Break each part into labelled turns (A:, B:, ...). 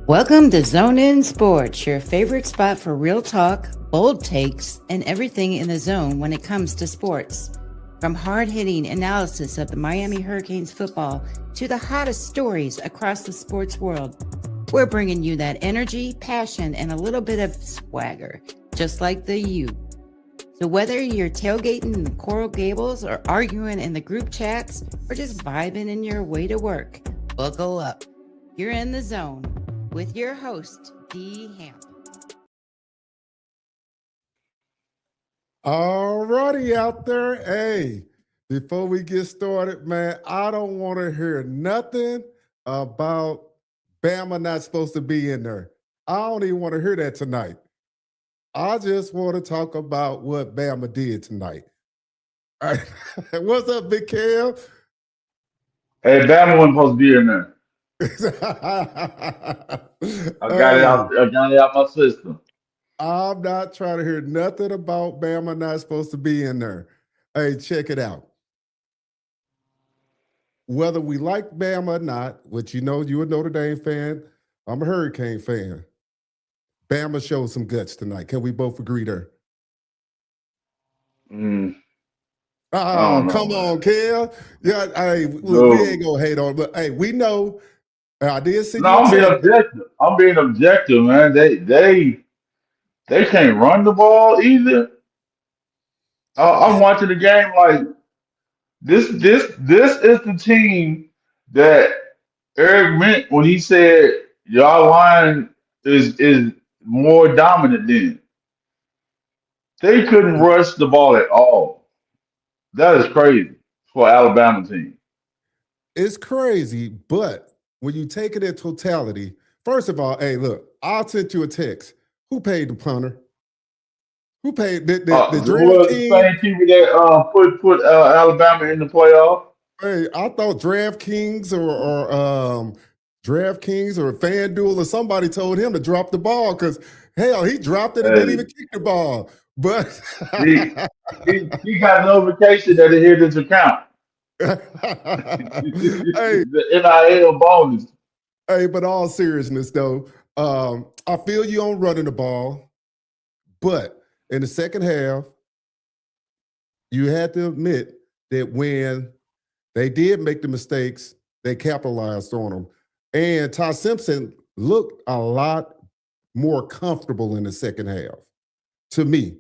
A: Welcome to Zone In Sports, your favorite spot for real talk, bold takes, and everything in the zone when it comes to sports. From hard-hitting analysis of the Miami Hurricanes football to the hottest stories across the sports world, we're bringing you that energy, passion, and a little bit of swagger, just like the U. So whether you're tailgating in the Coral Gables or arguing in the group chats or just vibing in your way to work, buckle up. You're in the zone with your host, D. Hamp.
B: All righty out there. Hey, before we get started, man, I don't want to hear nothing about Bama not supposed to be in there. I don't even want to hear that tonight. I just want to talk about what Bama did tonight. All right. What's up, Big Cam?
C: Hey, Bama wasn't supposed to be in there. I got it
B: Hey,
C: out. I got it out my system.
B: I'm not trying to hear nothing about Bama not supposed to be in there. Hey, check it out. Whether we like Bama or not, which you're a Notre Dame fan, I'm a Hurricane fan. Bama showed some guts tonight. Can we both agree there?
C: I don't know,
B: Come on,
C: man.
B: Kel. Yeah, hey, look, we
C: No,
B: ain't gonna hate on it, but hey, we know. I did send
C: no,
B: you a
C: I'm being
B: text.
C: objective. I'm being objective, man. They can't run the ball either. I'm watching the game like this is the team that Eric meant when he said y'all line is more dominant than. They couldn't rush the ball at all. That is crazy for an Alabama team.
B: It's crazy, but when you take it in totality, first of all, hey, look, I'll send you a text. Who paid the punter? Who paid the
C: Who was the
B: DraftKings?
C: same people that put Alabama in the playoff?
B: Hey, I thought DraftKings or FanDuel or somebody told him to drop the ball because hell, he dropped it and didn't even
C: Hey,
B: kick the ball. But
C: he he got a notification that it hit his account.
B: hey,
C: The NIL bonus.
B: hey, but all seriousness though, I feel you on running the ball, but in the second half, you had to admit that when they did make the mistakes, they capitalized on them. And Ty Simpson looked a lot more comfortable in the second half. To me,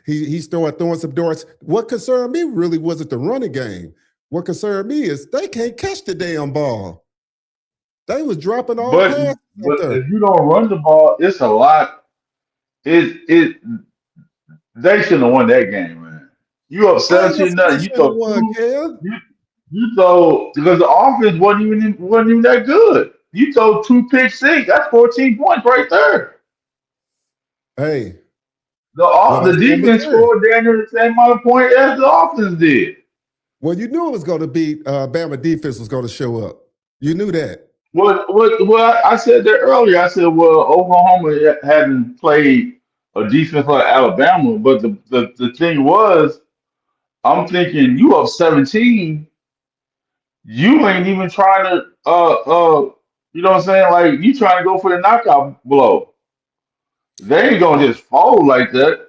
B: he started throwing some darts. What concerned me really wasn't the running game. What concerned me is they can't catch the damn ball. They was dropping all
C: But
B: passes out
C: but
B: there.
C: if you don't run the ball, it's a lot. It they shouldn't have won that game, man. You up
B: I ain't gonna
C: 17
B: say they
C: nothing. You
B: shouldn't have
C: throw
B: won,
C: two.
B: Kev.
C: You you throw because the offense wasn't even that good. You throw two pick six. That's 14 points right there.
B: Hey,
C: The
B: lost
C: the
B: one
C: defense
B: there.
C: scored down there the same amount of points as the offense did.
B: Well, you knew it was going to be Bama defense was going to show up. You knew that.
C: What I said that earlier. I said, well, Oklahoma hadn't played a defense like Alabama, but the thing was, I'm thinking you up 17, you ain't even trying to you know what I'm saying? Like you trying to go for the knockout blow. They ain't gonna just fold like that.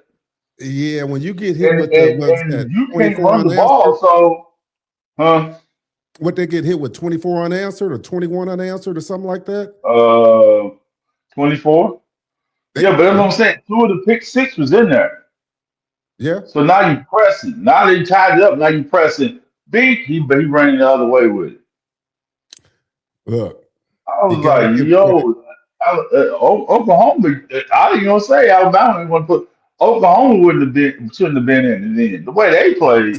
B: Yeah, when you get hit
C: And
B: with the
C: and,
B: what's that
C: and you can't
B: 24
C: run the
B: unanswered,
C: ball, so huh?
B: what they get hit with 24 unanswered or 21 unanswered or something like that.
C: Uh 24. Yeah,
B: They,
C: but that's what I'm saying. Two of the pick six was in there.
B: yeah,
C: So now you pressing. Now they tied it up. Now you pressing. But he running the other way with it.
B: look,
C: I
B: you
C: was
B: got to
C: like,
B: give credit.
C: yo, Oklahoma. I didn't gonna say Alabama didn't want to put Oklahoma shouldn't have been in it then. The way they played.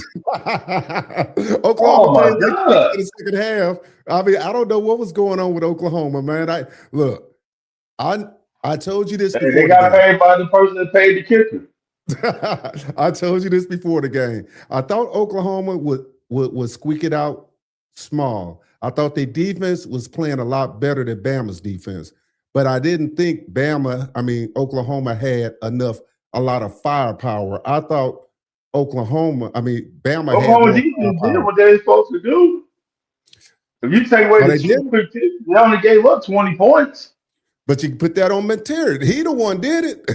B: Oklahoma
C: Oh
B: played
C: my
B: like shit for
C: God.
B: the second half. I mean, I don't know what was going on with Oklahoma, man. I I told you this
C: They
B: before the
C: got
B: game.
C: paid by the person that paid the kicker.
B: I told you this before the game. I thought Oklahoma would squeak it out small. I thought their defense was playing a lot better than Bama's defense, but I didn't think Oklahoma had a lot of firepower. I thought Bama had
C: Oklahoma
B: more
C: defense did
B: firepower.
C: what they were supposed to do. If you take away
B: No,
C: the
B: they
C: two
B: didn't.
C: quick kicks, they only gave up 20 points.
B: But you can put that on Materi. He the one did it.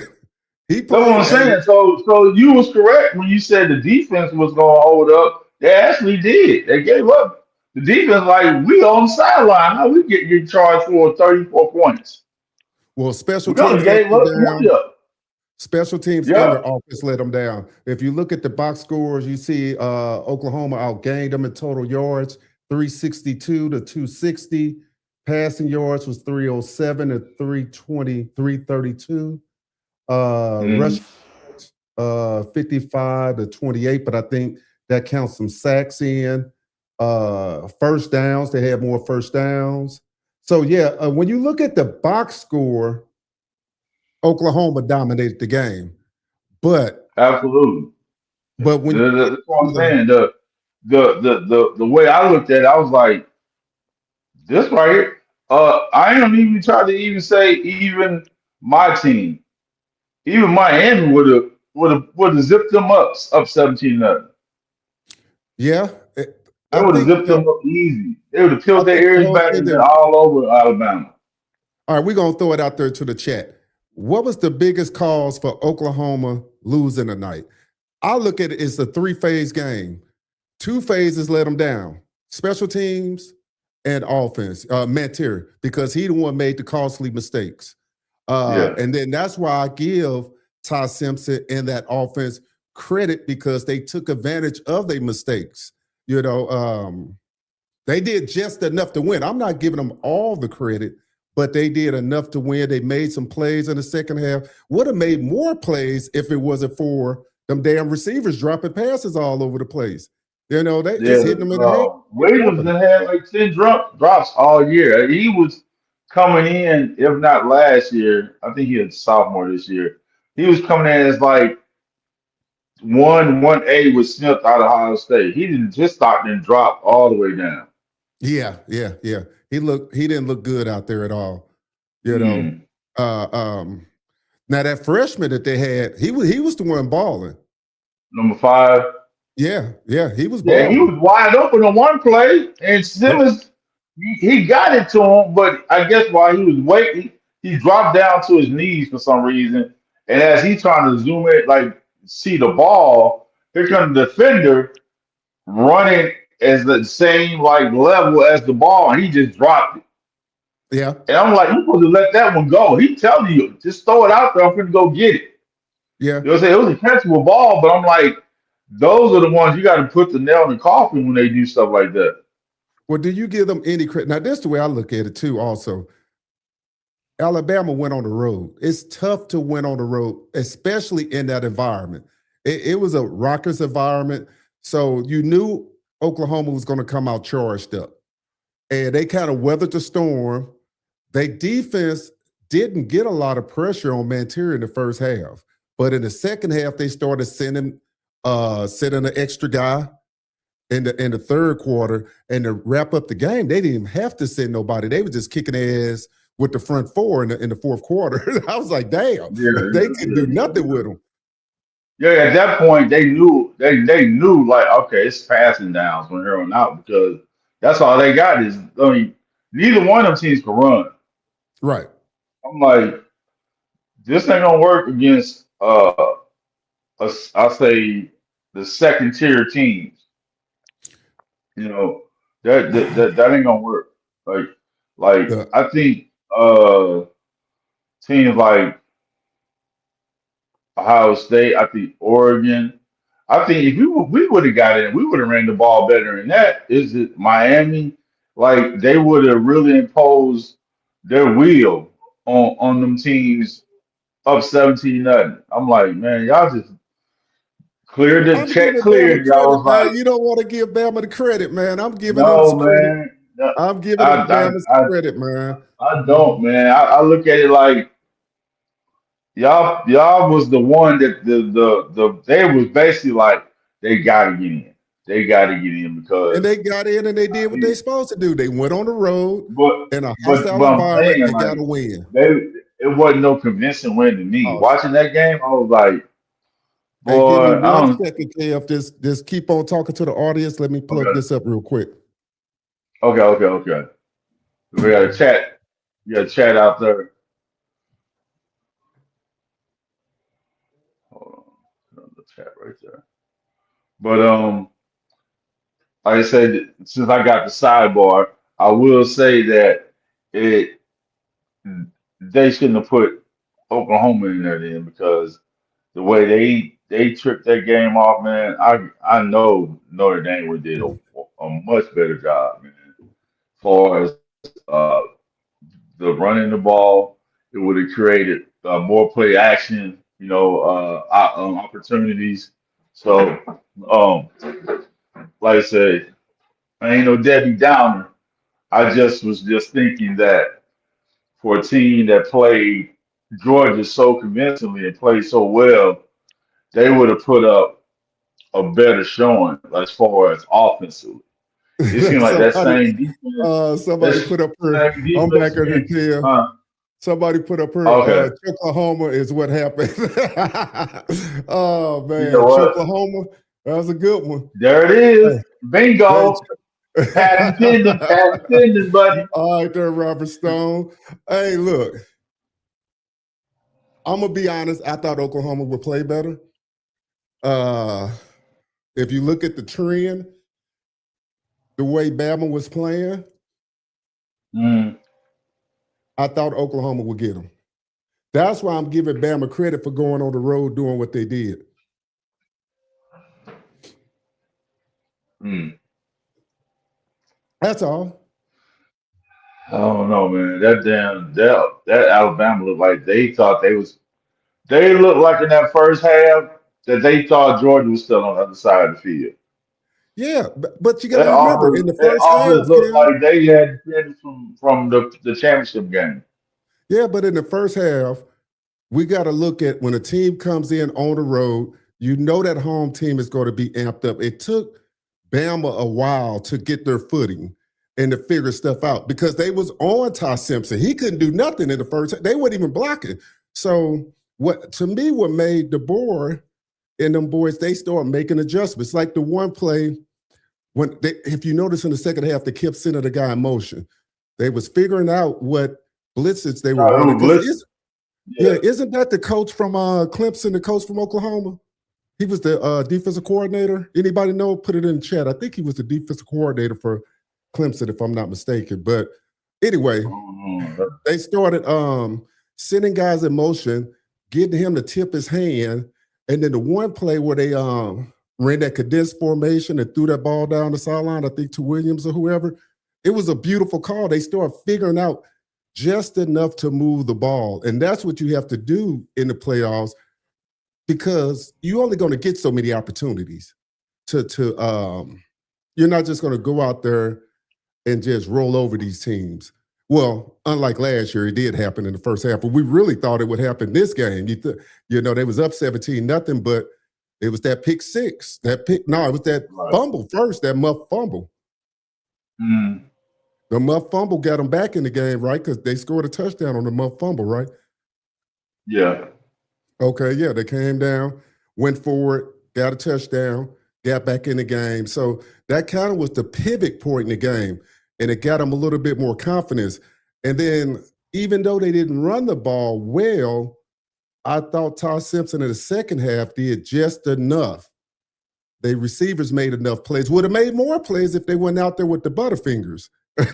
B: He
C: That's what I'm
B: played.
C: saying. So you was correct when you said the defense was going to hold up. They actually did. They gave up. The defense, like, we on the sideline. How we get charged for 34 points?
B: Well, special
C: We could
B: teams
C: have
B: let
C: gave
B: them
C: up 20
B: down.
C: up.
B: Special teams and
C: Yeah.
B: their offense let them down. If you look at the box scores, you see Oklahoma outgained them in total yards, 362 to 260. Passing yards was 307 to 320, 332.
C: Mhm.
B: Rushing 55 to 28, but I think that counts some sacks in. First downs, they had more first downs. So yeah, when you look at the box score, Oklahoma dominated the game. But
C: Absolutely.
B: when
C: That's what I'm
B: uh,
C: saying. The way I looked at it, I was like, this right here. I ain't even try to even say even my team. Even Miami would have zipped them up 17-0.
B: yeah,
C: They
B: I
C: would have
B: think
C: zipped them up easy. They would have peeled their
B: the
C: ears
B: whole
C: back
B: thing
C: and been
B: that
C: all over Alabama.
B: all right, we're gonna throw it out there to the chat. What was the biggest cause for Oklahoma losing tonight? I look at it as a three-phase game. Two phases let them down. Special teams and offense, Mantier, because he the one made the costly mistakes.
C: Yeah.
B: And then that's why I give Ty Simpson and that offense credit because they took advantage of their mistakes. You know, they did just enough to win. I'm not giving them all the credit, but they did enough to win. They made some plays in the second half. Would have made more plays if it wasn't for them damn receivers dropping passes all over the place. You know, they
C: Yeah.
B: just hitting them in the head.
C: Williams done had like 10 drops all year. He was coming in, if not last year, I think he was sophomore this year. He was coming in as like 1A with Smith out of Ohio State. He didn't just start and drop all the way down.
B: Yeah. He didn't look good out there at all. You know.
C: Mm.
B: Uh Now that freshman that they had, he was the one balling.
C: Number 5.
B: Yeah, he was
C: Yeah, he
B: balling.
C: was wide open on one play, and Simmons he got it to him, but I guess while he was waiting, he dropped down to his knees for some reason. And as he's trying to zoom in, like see the ball, here comes the defender running as the same like level as the ball, and he just dropped it.
B: Yeah,
C: And I'm like, you supposed to let that one go. He telling you, just throw it out there. I'm gonna go get it.
B: yeah.
C: You know what I'm saying? It was a catchable ball, but I'm like, those are the ones you got to put the nail in the coffin when they do stuff like that.
B: Well, do you give them any credit? Now, that's the way I look at it too. Also, Alabama went on the road. It's tough to win on the road, especially in that environment. It was a Rockers environment, so you knew Oklahoma was going to come out charged up, and they kind of weathered the storm. Their defense didn't get a lot of pressure on Mantier in the first half, but in the second half they started sending an extra guy in the third quarter, and to wrap up the game, they didn't even have to send nobody. They were just kicking their ass with the front four in the fourth quarter. I was like, damn, they could do nothing with them.
C: Yeah, at that point they knew like okay, it's passing downs from here on out because that's all they got is I mean neither one of them teams can run.
B: Right.
C: I'm like this ain't gonna work against I'll say the second tier teams. You know that ain't gonna work. Like like
B: The,
C: I think teams like Ohio State, I think Oregon. I think if we would have got it, we would have ran the ball better than that. Is it Miami? Like they would have really imposed their will on them teams up 17-0. I'm like, man, y'all just cleared the
B: I'm
C: check
B: giving Bama the
C: cleared. Y'all
B: credit,
C: was
B: man.
C: like,
B: You don't want to give Bama the credit, man. I'm giving them
C: no,
B: some credit.
C: man. No,
B: I'm giving
C: I,
B: them
C: I,
B: Bama
C: I,
B: some credit, man.
C: I don't, man. I look at it like y'all was the one that they was basically like they gotta get in. They gotta get in
B: And
C: because
B: they got in and they did what they supposed to do. They went on the road
C: but
B: in a
C: but
B: hostile
C: I'm
B: environment
C: saying
B: and got
C: like
B: a win.
C: they it wasn't no convincing win to me.
B: Awesome.
C: Watching that game, I was like,
B: Hey, give me
C: boy, I
B: one
C: don't
B: second, Kev. Just keep on talking to the audience. Let me plug
C: okay,
B: this up real quick.
C: okay. We got a chat. You got a chat out there. chat right there. But like I said, since I got the sidebar, I will say that it they shouldn't have put Oklahoma in there then because the way they tripped that game off, man. I know Notre Dame would did a much better job, man. As far as the running the ball, it would have created more play action, opportunities. So, um, like I said, I ain't no Debbie Downer. I just was just thinking that for a team that played Georgia so convincingly and played so well, they would have put up a better showing as far as offensively. It seemed like that
B: somebody,
C: same defense,
B: somebody put up her.
C: same
B: I'm
C: defense
B: back at her
C: against,
B: tail. Somebody put up her
C: okay.
B: Oklahoma is what happened. Oh
C: You
B: man,
C: know what?
B: Oklahoma, that was a good one.
C: There it is.
B: Hey,
C: Bingo. Patent pending, buddy.
B: all right there, Robert Stone. Hey, look, I'm gonna be honest. I thought Oklahoma would play better. If you look at the trend, the way Bama was playing, I thought Oklahoma would get them. That's why I'm giving Bama credit for going on the road doing what they did. That's all.
C: I don't know, man. That Alabama looked like they looked like in that first half that they thought Georgia was still on the other side of the field.
B: Yeah, but you got to remember in the
C: That
B: first
C: offense
B: half,
C: looked
B: Kim.
C: like they had been from the championship game.
B: Yeah, but in the first half, we got to look at when a team comes in on the road, you know that home team is going to be amped up. It took Bama a while to get their footing and to figure stuff out because they was on Ty Simpson. He couldn't do nothing in the first. They weren't even blocking. So what made DeBoer and them boys, they start making adjustments. Like the one play if you notice in the second half, they kept sending the guy in motion. They was figuring out what blitzes they were running. Isn't that the coach from Clemson, the coach from Oklahoma? He was the defensive coordinator. Anybody know? Put it in the chat. I think he was the defensive coordinator for Clemson, if I'm not mistaken. But anyway, they started sending guys in motion, getting him to tip his hand, and then the one play where they ran that condensed formation and threw that ball down the sideline, I think to Williams or whoever. It was a beautiful call. They started figuring out just enough to move the ball. And that's what you have to do in the playoffs because you're only going to get so many opportunities you're not just going to go out there and just roll over these teams. Well, unlike last year, it did happen in the first half, but we really thought it would happen this game. They was up 17-0, but it was that pick six. It was that fumble first, that muff fumble. The muff fumble got them back in the game, right? Because they scored a touchdown on the muff fumble, right?
C: Yeah.
B: Okay, yeah, they came down, went forward, got a touchdown, got back in the game. So that kind of was the pivot point in the game, and it got them a little bit more confidence. And then even though they didn't run the ball well, I thought Ty Simpson in the second half did just enough. The receivers made enough plays. Would have made more plays if they went out there with the Butterfingers. They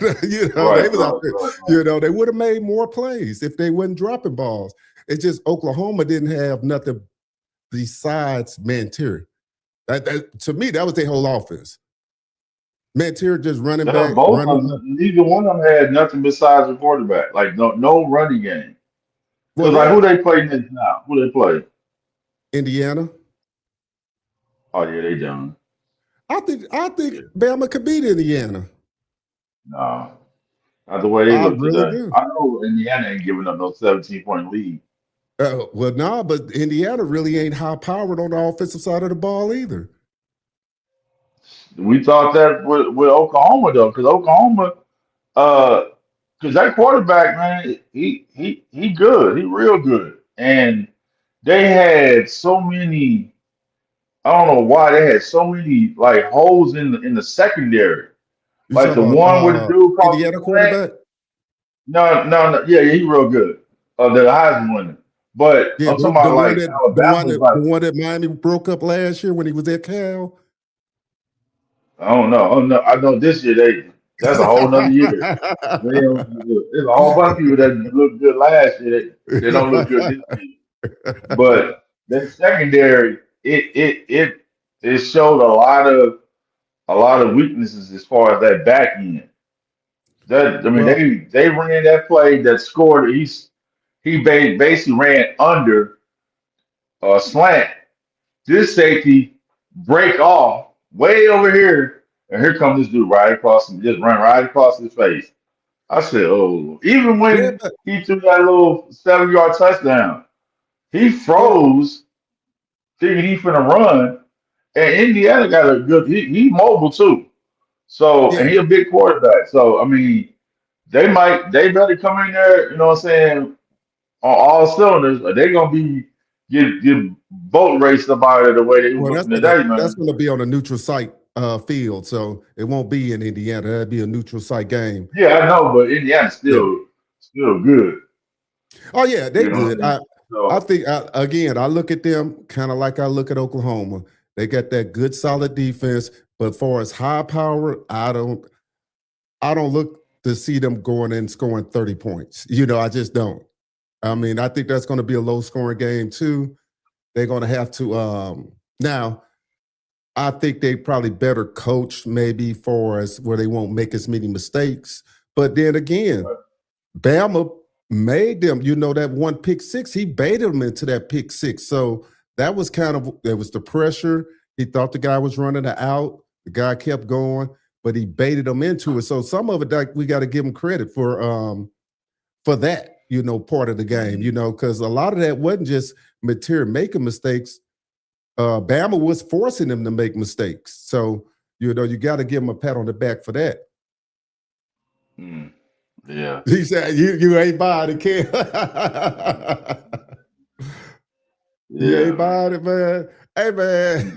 B: was out there. They would have made more plays if they wasn't dropping balls. It's just Oklahoma didn't have nothing besides Mantier. To me, that was their whole offense. Mantier just running back.
C: Neither one of them had nothing besides a quarterback. Like no running game. Well, who they play next now? Who they play?
B: Indiana.
C: Oh yeah, they done.
B: I think Bama could beat Indiana.
C: No, not the way they look
B: really
C: today.
B: Do.
C: I know Indiana ain't giving up no 17-point lead.
B: But Indiana really ain't high powered on the offensive side of the ball either.
C: We thought that with Oklahoma though, because Oklahoma, because that quarterback man, he good, he real good, and they had so many. I don't know why they had so many like holes in the secondary. Like the one with the dude called
B: Indiana quarterback.
C: No, yeah, he real good. The Heisman winner. But
B: Yeah,
C: I'm talking
B: the
C: about
B: one
C: like
B: that
C: Alabama's like,
B: the one that Miami broke up last year when he was at Cal.
C: I don't know. I know this year that's a whole nother year. They don't, there's a whole bunch of people that looked good last year. They don't look good this year. But that secondary, it showed a lot of weaknesses as far as that back end. That I mean,
B: Well,
C: they ran that play that scored. Basically ran under a slant. This safety break off way over here, and here comes this dude right across him, just run right across his face. I said, "Oh!" Even
B: yeah,
C: when
B: but
C: he threw that little 7-yard touchdown, he
B: yeah,
C: froze, thinking he finna run. And Indiana got a good. He mobile too. So
B: yeah.
C: and he a big quarterback. So I mean, they better come in there. You know what I'm saying? On all cylinders, or they gonna be get boat raced about it the way they was
B: Well,
C: looking today,
B: that's
C: man.
B: gonna be on a neutral site field, so it won't be in Indiana. That'd be a neutral site game.
C: Yeah, I know, but Indiana's
B: Yeah.
C: still good.
B: Oh yeah, they
C: You know what
B: good.
C: I'm saying?
B: I
C: So
B: think again, I look at them kind of like I look at Oklahoma. They got that good, solid defense, but for as high power, I don't look to see them going and scoring 30 points. I just don't. I mean, I think that's going to be a low scoring game too. They're going to have to now. I think they probably better coached maybe for us where they won't make as many mistakes. But then again, Bama made them, that one pick six, he baited them into that pick six. So that was it was the pressure. He thought the guy was running it out. The guy kept going, but he baited them into it. So some of it, like, we got to give him credit for that, part of the game, because a lot of that wasn't just material making mistakes. Bama was forcing them to make mistakes. So, you got to give them a pat on the back for that.
C: yeah,
B: He said, you ain't buying it, Kel. You
C: yeah,
B: ain't
C: man.
B: buying it, man. Hey, man.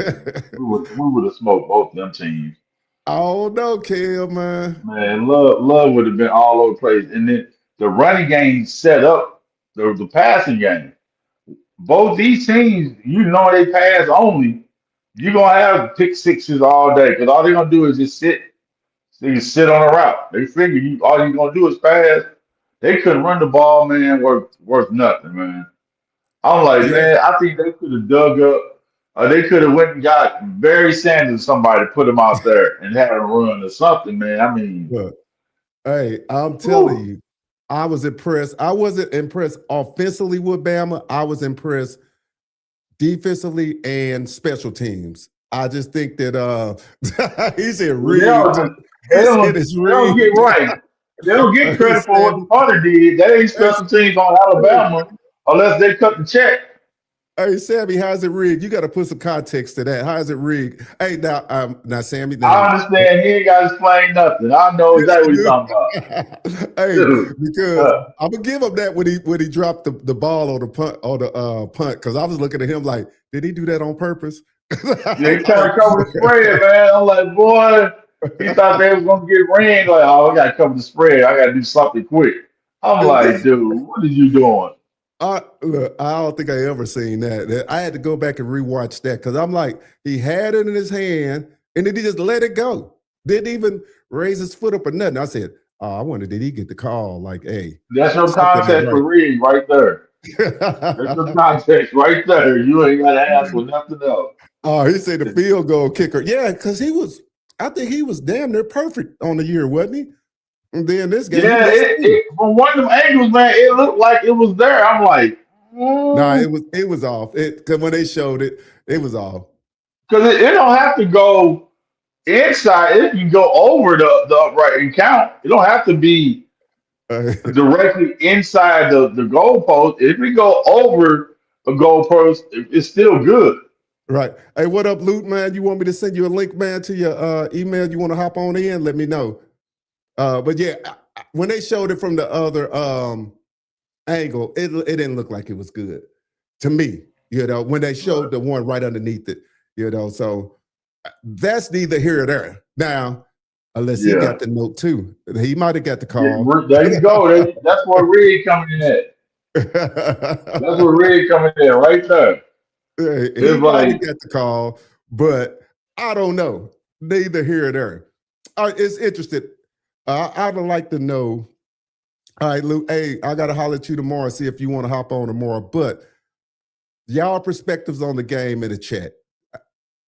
C: We would have smoked both them teams.
B: I don't know, Kel, man.
C: Man, love would have been all over the place. And then the running game set up the passing game. Both these teams, they pass only. You're gonna have pick sixes all day because all they're gonna do is just sit. They can sit on a route. They figure all you're gonna do is pass. They couldn't run the ball, man. Worth nothing, man. I'm like,
B: Yeah,
C: man, I think they could have dug up. They could have went and got Barry Sanders, somebody, put him out there and had him run or something, man. I mean,
B: but hey, I'm telling
C: whew.
B: you, I was impressed. I wasn't impressed offensively with Bama. I was impressed defensively and special teams. I just think that he said
C: Well,
B: rigged. He said it's
C: they don't get
B: rigged.
C: right. They don't get
B: He
C: credit for what
B: said,
C: the punter did. They ain't
B: hey,
C: special teams on
B: hey,
C: Alabama unless they cut the check.
B: hey, Sammy, how's it rigged? You got to put some context to that. How's it rigged? Hey, now, Sammy,
C: I understand he ain't got to explain nothing. I know exactly what he's talking about.
B: hey,
C: Dude,
B: because I'm gonna give him that when he dropped the ball on the punt, because I was looking at him like, did he do that on purpose?
C: they
B: I'm
C: trying
B: like,
C: to cover the spread, man. I'm like, boy, he thought they was gonna get rain. Like, oh, I gotta cover the spread. I gotta do something quick. I'm like, dude, what are you doing?
B: Look, I don't think I ever seen that. I had to go back and rewatch that because I'm like, he had it in his hand and then he just let it go. Didn't even raise his foot up or nothing. I said, oh, I wonder, did he get the call? Like, hey,
C: That's your
B: something
C: context for reading right there. That's your
B: ain't right.
C: context right there. You ain't gotta ask for nothing else.
B: Oh, he said the field goal kicker. Yeah, because I think he was damn near perfect on the year, wasn't he? And then this game, he
C: Yeah,
B: missed two.
C: from one of them angles, man, it looked like it was there. I'm like,
B: No,
C: because
B: it was off. Because when they showed it, it was off.
C: it don't have to go inside. It can go over the upright and count. It don't have to be
B: Uh,
C: directly inside the goalpost. If we go over a goalpost, it's still good.
B: right. Hey, what up, Luke, man? You want me to send you a link, man, to your email? You want to hop on in? Let me know. But yeah, when they showed it from the other angle, it didn't look like it was good to me. When they showed the one right underneath it, so that's neither here or there. Now, unless he
C: Yeah.
B: got the note too, he might have got the
C: Yeah,
B: call.
C: there you go. That's where Reed coming in at. That's where Red coming in right there.
B: He
C: It's
B: might
C: like,
B: have got the call, but I don't know. Neither here or there. It's interesting. I'd like to know. All right, Luke. Hey, I got to holler at you tomorrow, see if you want to hop on tomorrow. But y'all perspectives on the game in the chat.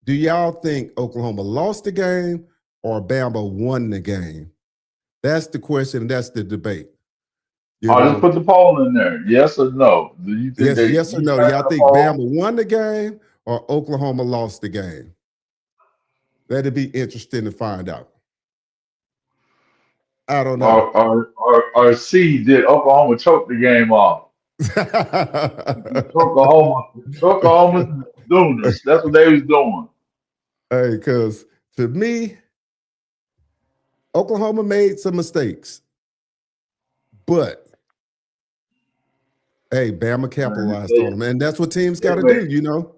B: Do y'all think Oklahoma lost the game or Bama won the game? That's the question. That's the debate. You
C: I'll just
B: know,
C: put the poll in there. Yes or no? Do you think they?
B: yes or
C: You
B: no? Do
C: answer
B: y'all
C: the
B: think Bama
C: poll.
B: won the game or Oklahoma lost the game? That'd be interesting to find out. I don't know.
C: Or C, did Oklahoma choke the game off? Oklahoma's doing this. That's what they was doing.
B: Hey, because to me, Oklahoma made some mistakes, but hey, Bama
C: Man,
B: capitalized on them, and that's what teams got to
C: they
B: do. You know,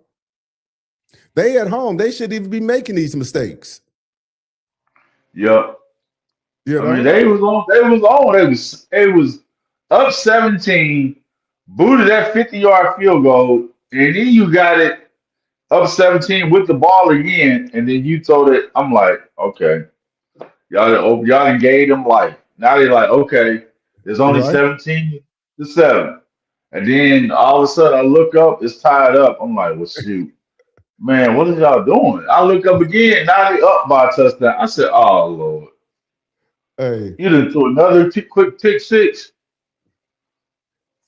B: they at home, they shouldn't even be making these mistakes.
C: yeah.
B: You
C: I mean,
B: know,
C: they was on. They was on. It was up 17, booted that 50-yard field goal, and then you got it up 17 with the ball again, and then you throw it. I'm like, okay, y'all done gave them life. Now they're like, okay, it's only
B: right?
C: 17-7, and then all of a sudden I look up, it's tied up. I'm like, well, shoot, man, what is y'all doing? I look up again, now they up by a touchdown. I said, oh Lord,
B: Hey,
C: you done threw another quick pick six.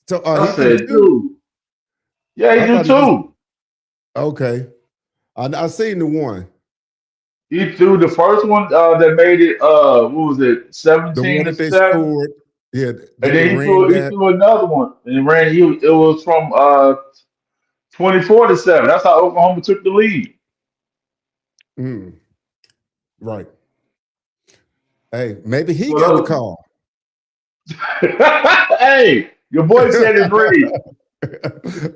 B: so
C: I
B: he threw
C: said,
B: two.
C: dude, yeah, he
B: I
C: do
B: thought he just
C: too.
B: okay. I seen the one,
C: He threw the first one that made it. What was it?
B: the
C: 17
B: one
C: to
B: that they
C: 7.
B: scored. Yeah,
C: And
B: that they
C: then
B: ran
C: he
B: back.
C: threw another one and ran. It was from 24 to 7. That's how Oklahoma took the lead.
B: Mm, right. Hey, maybe he got the
C: So,
B: call.
C: hey, your boy said it's ready.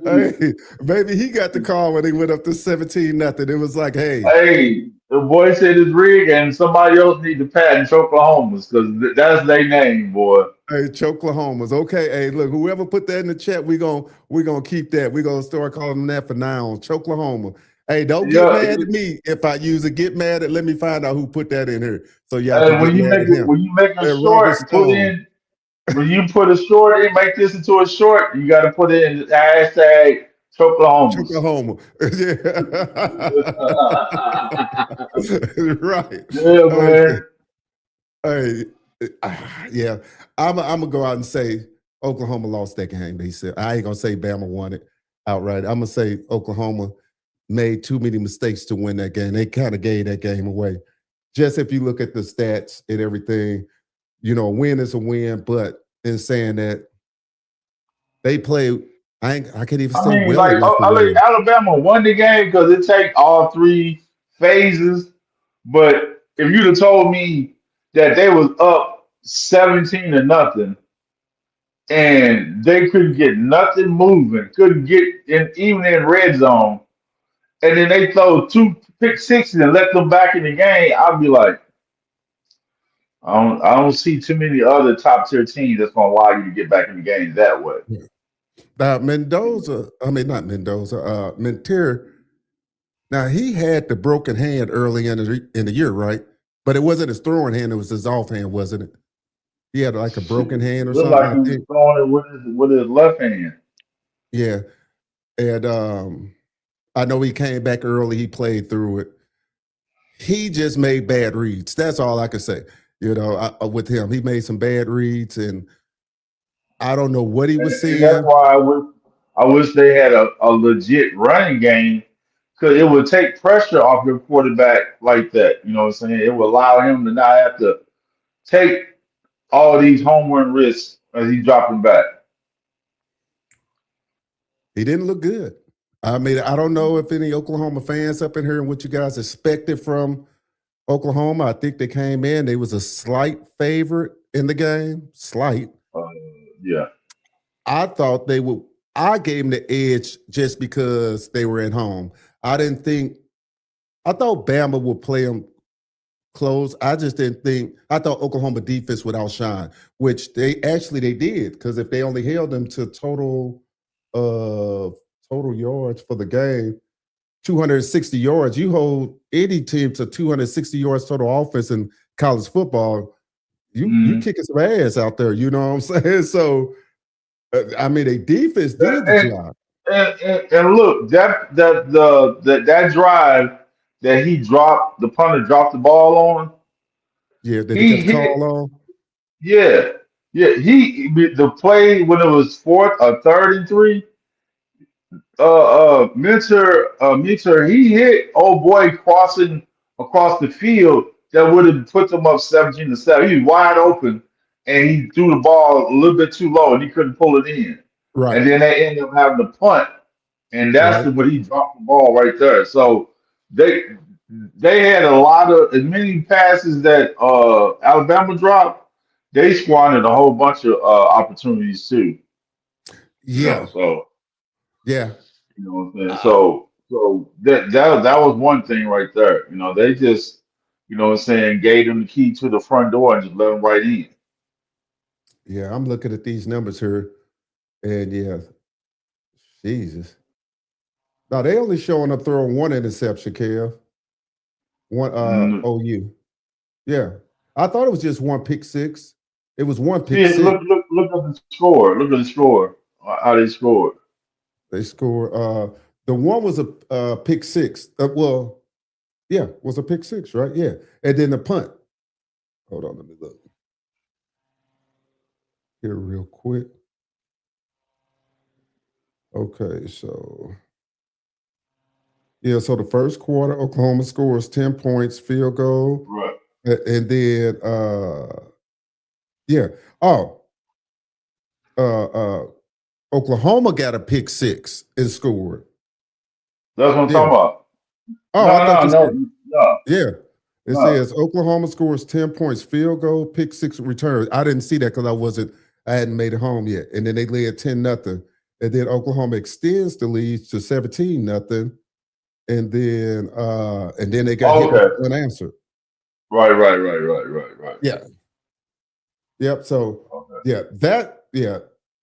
B: Hey, maybe he got the call when they went up to 17 nothing. It was like, hey,
C: Hey, the boy said it's rigged, and somebody else need to patent Oklahoma's because that's their name, boy.
B: hey, Choklahoma's. Okay, hey, look, whoever put that in the chat, we gonna keep that. We're gonna start calling them that for now on. Choklahoma. Hey, don't get
C: Yeah.
B: mad at me if I use it. Get mad at let me find out who put that in here. So y'all can
C: And
B: get mad at him.
C: when you make a
B: That Robert
C: short, put
B: Stone.
C: in when you put a short in, make this into a short. You got to put in the hashtag Choklahomas.
B: Choklahoma. Yeah. Right.
C: Yeah,
B: Okay.
C: man.
B: Hey, yeah, I'm gonna go out and say Oklahoma lost that game. He said I ain't gonna say Bama won it outright. I'm gonna say Oklahoma made too many mistakes to win that game. They kind of gave that game away. Just if you look at the stats and everything, you know, a win is a win. But in saying that, they play. I can't even
C: I
B: say
C: mean,
B: well
C: like,
B: enough to
C: I like
B: win.
C: Alabama won the game because it take all three phases. But if you'd have told me that they was up 17 to nothing and they couldn't get nothing moving, couldn't get in even in red zone, and then they throw two pick sixes and let them back in the game, I'd be like, I don't see too many other top tier teams that's gonna allow you to get back in the game that way.
B: Mendoza, I mean not Mendoza, Mentir. Now he had the broken hand early in the year, right? But it wasn't his throwing hand; it was his offhand, wasn't it? He had like a
C: Shit,
B: broken hand
C: it
B: or
C: looked
B: something,
C: like
B: I
C: he was
B: think.
C: throwing it with his left hand.
B: Yeah, and I know he came back early. He played through it. He just made bad reads. That's all I can say. You know, with him, he made some bad reads, and I don't know what he was
C: And that's
B: seeing.
C: why I wish they had a legit running game because it would take pressure off your quarterback like that. You know what I'm saying? It would allow him to not have to take all these home run risks as he's dropping back.
B: He didn't look good. I mean, I don't know if any Oklahoma fans up in here and what you guys expected from Oklahoma. I think they came in. They was a slight favorite in the game. Slight.
C: Uh, yeah.
B: I thought they would. I gave them the edge just because they were at home. I didn't think. I thought Bama would play them close. I just didn't think. I thought Oklahoma defense would outshine, which they did, because if they only held them to total yards for the game, 260 yards. You hold any team to 260 yards total offense in college football, you kicking some ass out there. You know what I'm saying? So, I mean, they defense did the job.
C: And look, that drive that the punter dropped the ball on,
B: Yeah, did he
C: he
B: get the
C: hit.
B: call on?
C: Yeah, yeah. The play when it was fourth or third and three. Mentor, he hit old boy crossing across the field that would have put them up 17-7. He was wide open, and he threw the ball a little bit too low, and he couldn't pull it in.
B: Right,
C: And then they ended up having to punt, and that's
B: right.
C: when he dropped the ball right there. So they they had a lot of as many passes that Alabama dropped. They squandered a whole bunch of opportunities too.
B: Yeah,
C: So.
B: yeah.
C: You know what I'm saying?
B: Uh,
C: So that was one thing right there. They just, what I'm saying, gave them the key to the front door and just let them right in.
B: yeah, I'm looking at these numbers here, and yeah, Jesus. Now they only showing up throwing one interception, Kev. One
C: Mm.
B: OU. Yeah. I thought it was just one pick six. It was one pick
C: See,
B: six.
C: look at the score. Look at the score. How they scored.
B: They scored. The one was a pick six. Well, yeah, was a pick six, right? Yeah. And then the punt. Hold on, let me look here real quick. Okay, so yeah, so the first quarter, Oklahoma scores 10 points, field goal.
C: Right.
B: And then yeah. Oh, Oklahoma got a pick six and scored.
C: That's what I'm
B: Yeah.
C: talking about.
B: Oh, I thought
C: No,
B: you
C: no,
B: said,
C: no, no,
B: yeah. It
C: no.
B: says Oklahoma scores 10 points, field goal, pick six return. I didn't see that because I hadn't made it home yet. And then they led 10-0. And then Oklahoma extends the lead to 17-0. And then they got hit with
C: Okay.
B: unanswered.
C: Right.
B: Yeah. Yep. So
C: Okay.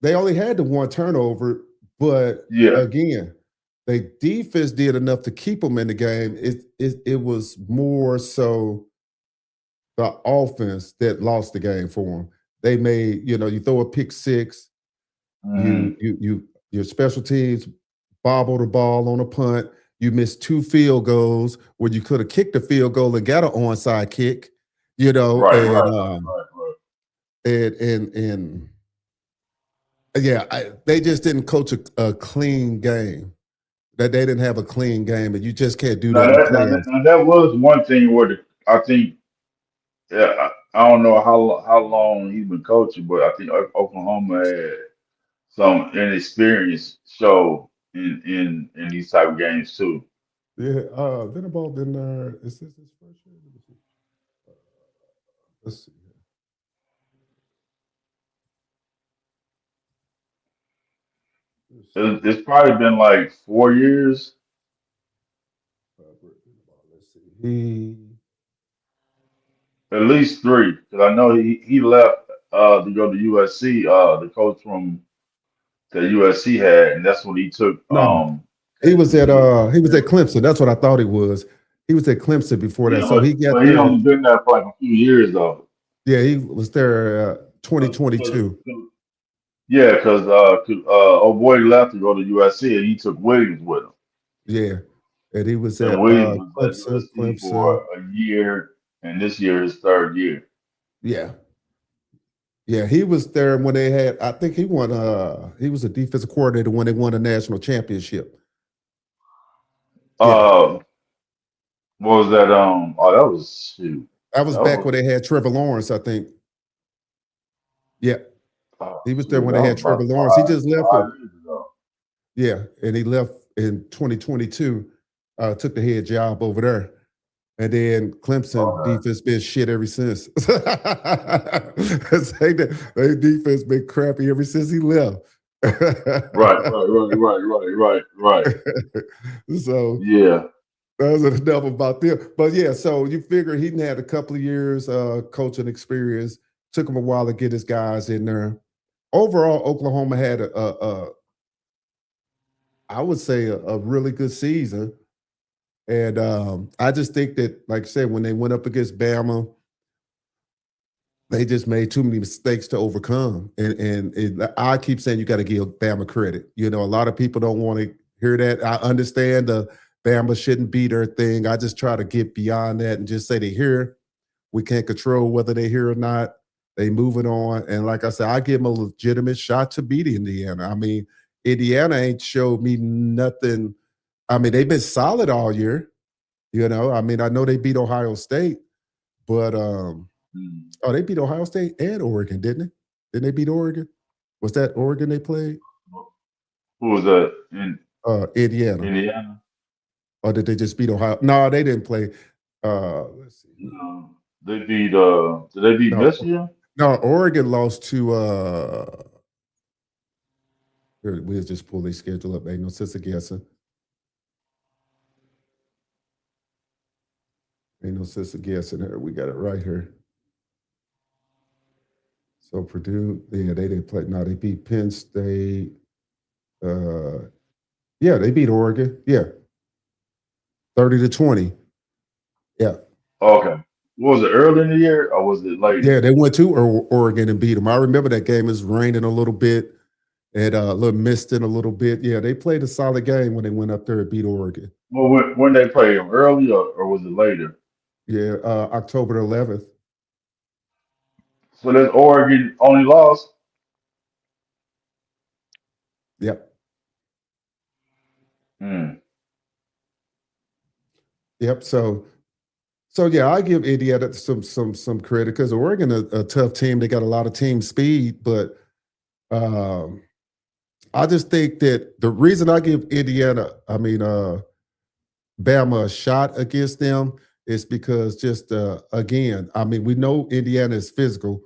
B: they only had the one turnover, but
C: Yeah.
B: again, they defense did enough to keep them in the game. It was more so the offense that lost the game for them. They made, you throw a pick six,
C: Mm-hmm.
B: your special teams bobble the ball on a punt. You missed two field goals where you could have kicked a field goal and got an onside kick,
C: Right.
B: and yeah, they just didn't coach a clean game. That they didn't have a clean game, and you just can't do that
C: Now
B: in the
C: that,
B: playoffs.
C: now that was one thing where I think. Yeah, I don't know how long he's been coaching, but I think Oklahoma had some inexperience show in these type of games too.
B: Yeah, then about been there. Is this his first year? Let's see. Let's see.
C: It's probably been like 4 years.
B: Let's see. He
C: At least three, because I know he left to go to USC. The coach from the USC had, and that's when he took
B: no, he was at
C: yeah,
B: Clemson. That's what I thought he was. He was at Clemson before that, so he got
C: but he
B: there.
C: only been there for like a few years though.
B: Yeah, he was there
C: 'Cause-
B: 2022.
C: 'cause- Yeah, because old boy left to go to USC, and he took Williams with him.
B: Yeah, and he was
C: And
B: at
C: Williams was at USC
B: Clemson.
C: for a year, and this year is third year.
B: Yeah, yeah, he was there when they had. I think he won. He was a defensive coordinator when they won a national championship. Yeah,
C: What was that? Oh, that was shoot.
B: that was
C: That
B: back
C: was
B: when they had Trevor Lawrence. I think. Yeah, he was there
C: shoot,
B: when
C: that
B: they
C: was
B: had Trevor
C: about
B: Lawrence. He just left it.
C: 5 years ago.
B: Yeah, and he left in 2022. Took the head job over there. And then Clemson
C: Okay.
B: defense been shit ever since. Their defense been crappy ever since he left.
C: Right.
B: So
C: Yeah.
B: That's enough about them. But yeah, so you figure he had a couple of years coaching experience. Took him a while to get his guys in there. Overall, Oklahoma had I would say a really good season. And I just think that, like I said, when they went up against Bama, they just made too many mistakes to overcome. And I keep saying you got to give Bama credit. You know, a lot of people don't want to hear that. I understand the Bama shouldn't be their thing. I just try to get beyond that and just say they here. We can't control whether they're here or not. They moving on. And like I said, I give them a legitimate shot to beat Indiana. I mean, Indiana ain't showed me nothing. I mean, they've been solid all year. You know, I mean, I know they beat Ohio State, but they beat Ohio State and Oregon, didn't they? Didn't they beat Oregon? Was that Oregon they played?
C: Who was that in
B: Indiana.
C: Indiana?
B: Or did they just beat Ohio? No, they didn't play. Let's see.
C: No, they beat. Did they beat
B: No,
C: Michigan?
B: no, Oregon lost to. We'll just pull their schedule up. Ain't no sense of guessing. Ain't no sense of guessing here. We got it right here. So Purdue, yeah, they didn't play. No, they beat Penn State. Yeah, they beat Oregon. Yeah, 30-20. Yeah.
C: Okay. Was it early in the year or was it late?
B: Yeah, they went to Oregon and beat them. I remember that game. It was raining a little bit and a little misting a little bit. Yeah, they played a solid game when they went up there and beat Oregon.
C: Well, when they played them, early or was it later?
B: Yeah, October 11th.
C: So that's Oregon only lost.
B: Yep.
C: Hmm.
B: Yep. So yeah, I give Indiana some credit because Oregon a tough team. They got a lot of team speed, but I just think that the reason I give Bama a shot against them is because just again, I mean, we know Indiana is physical,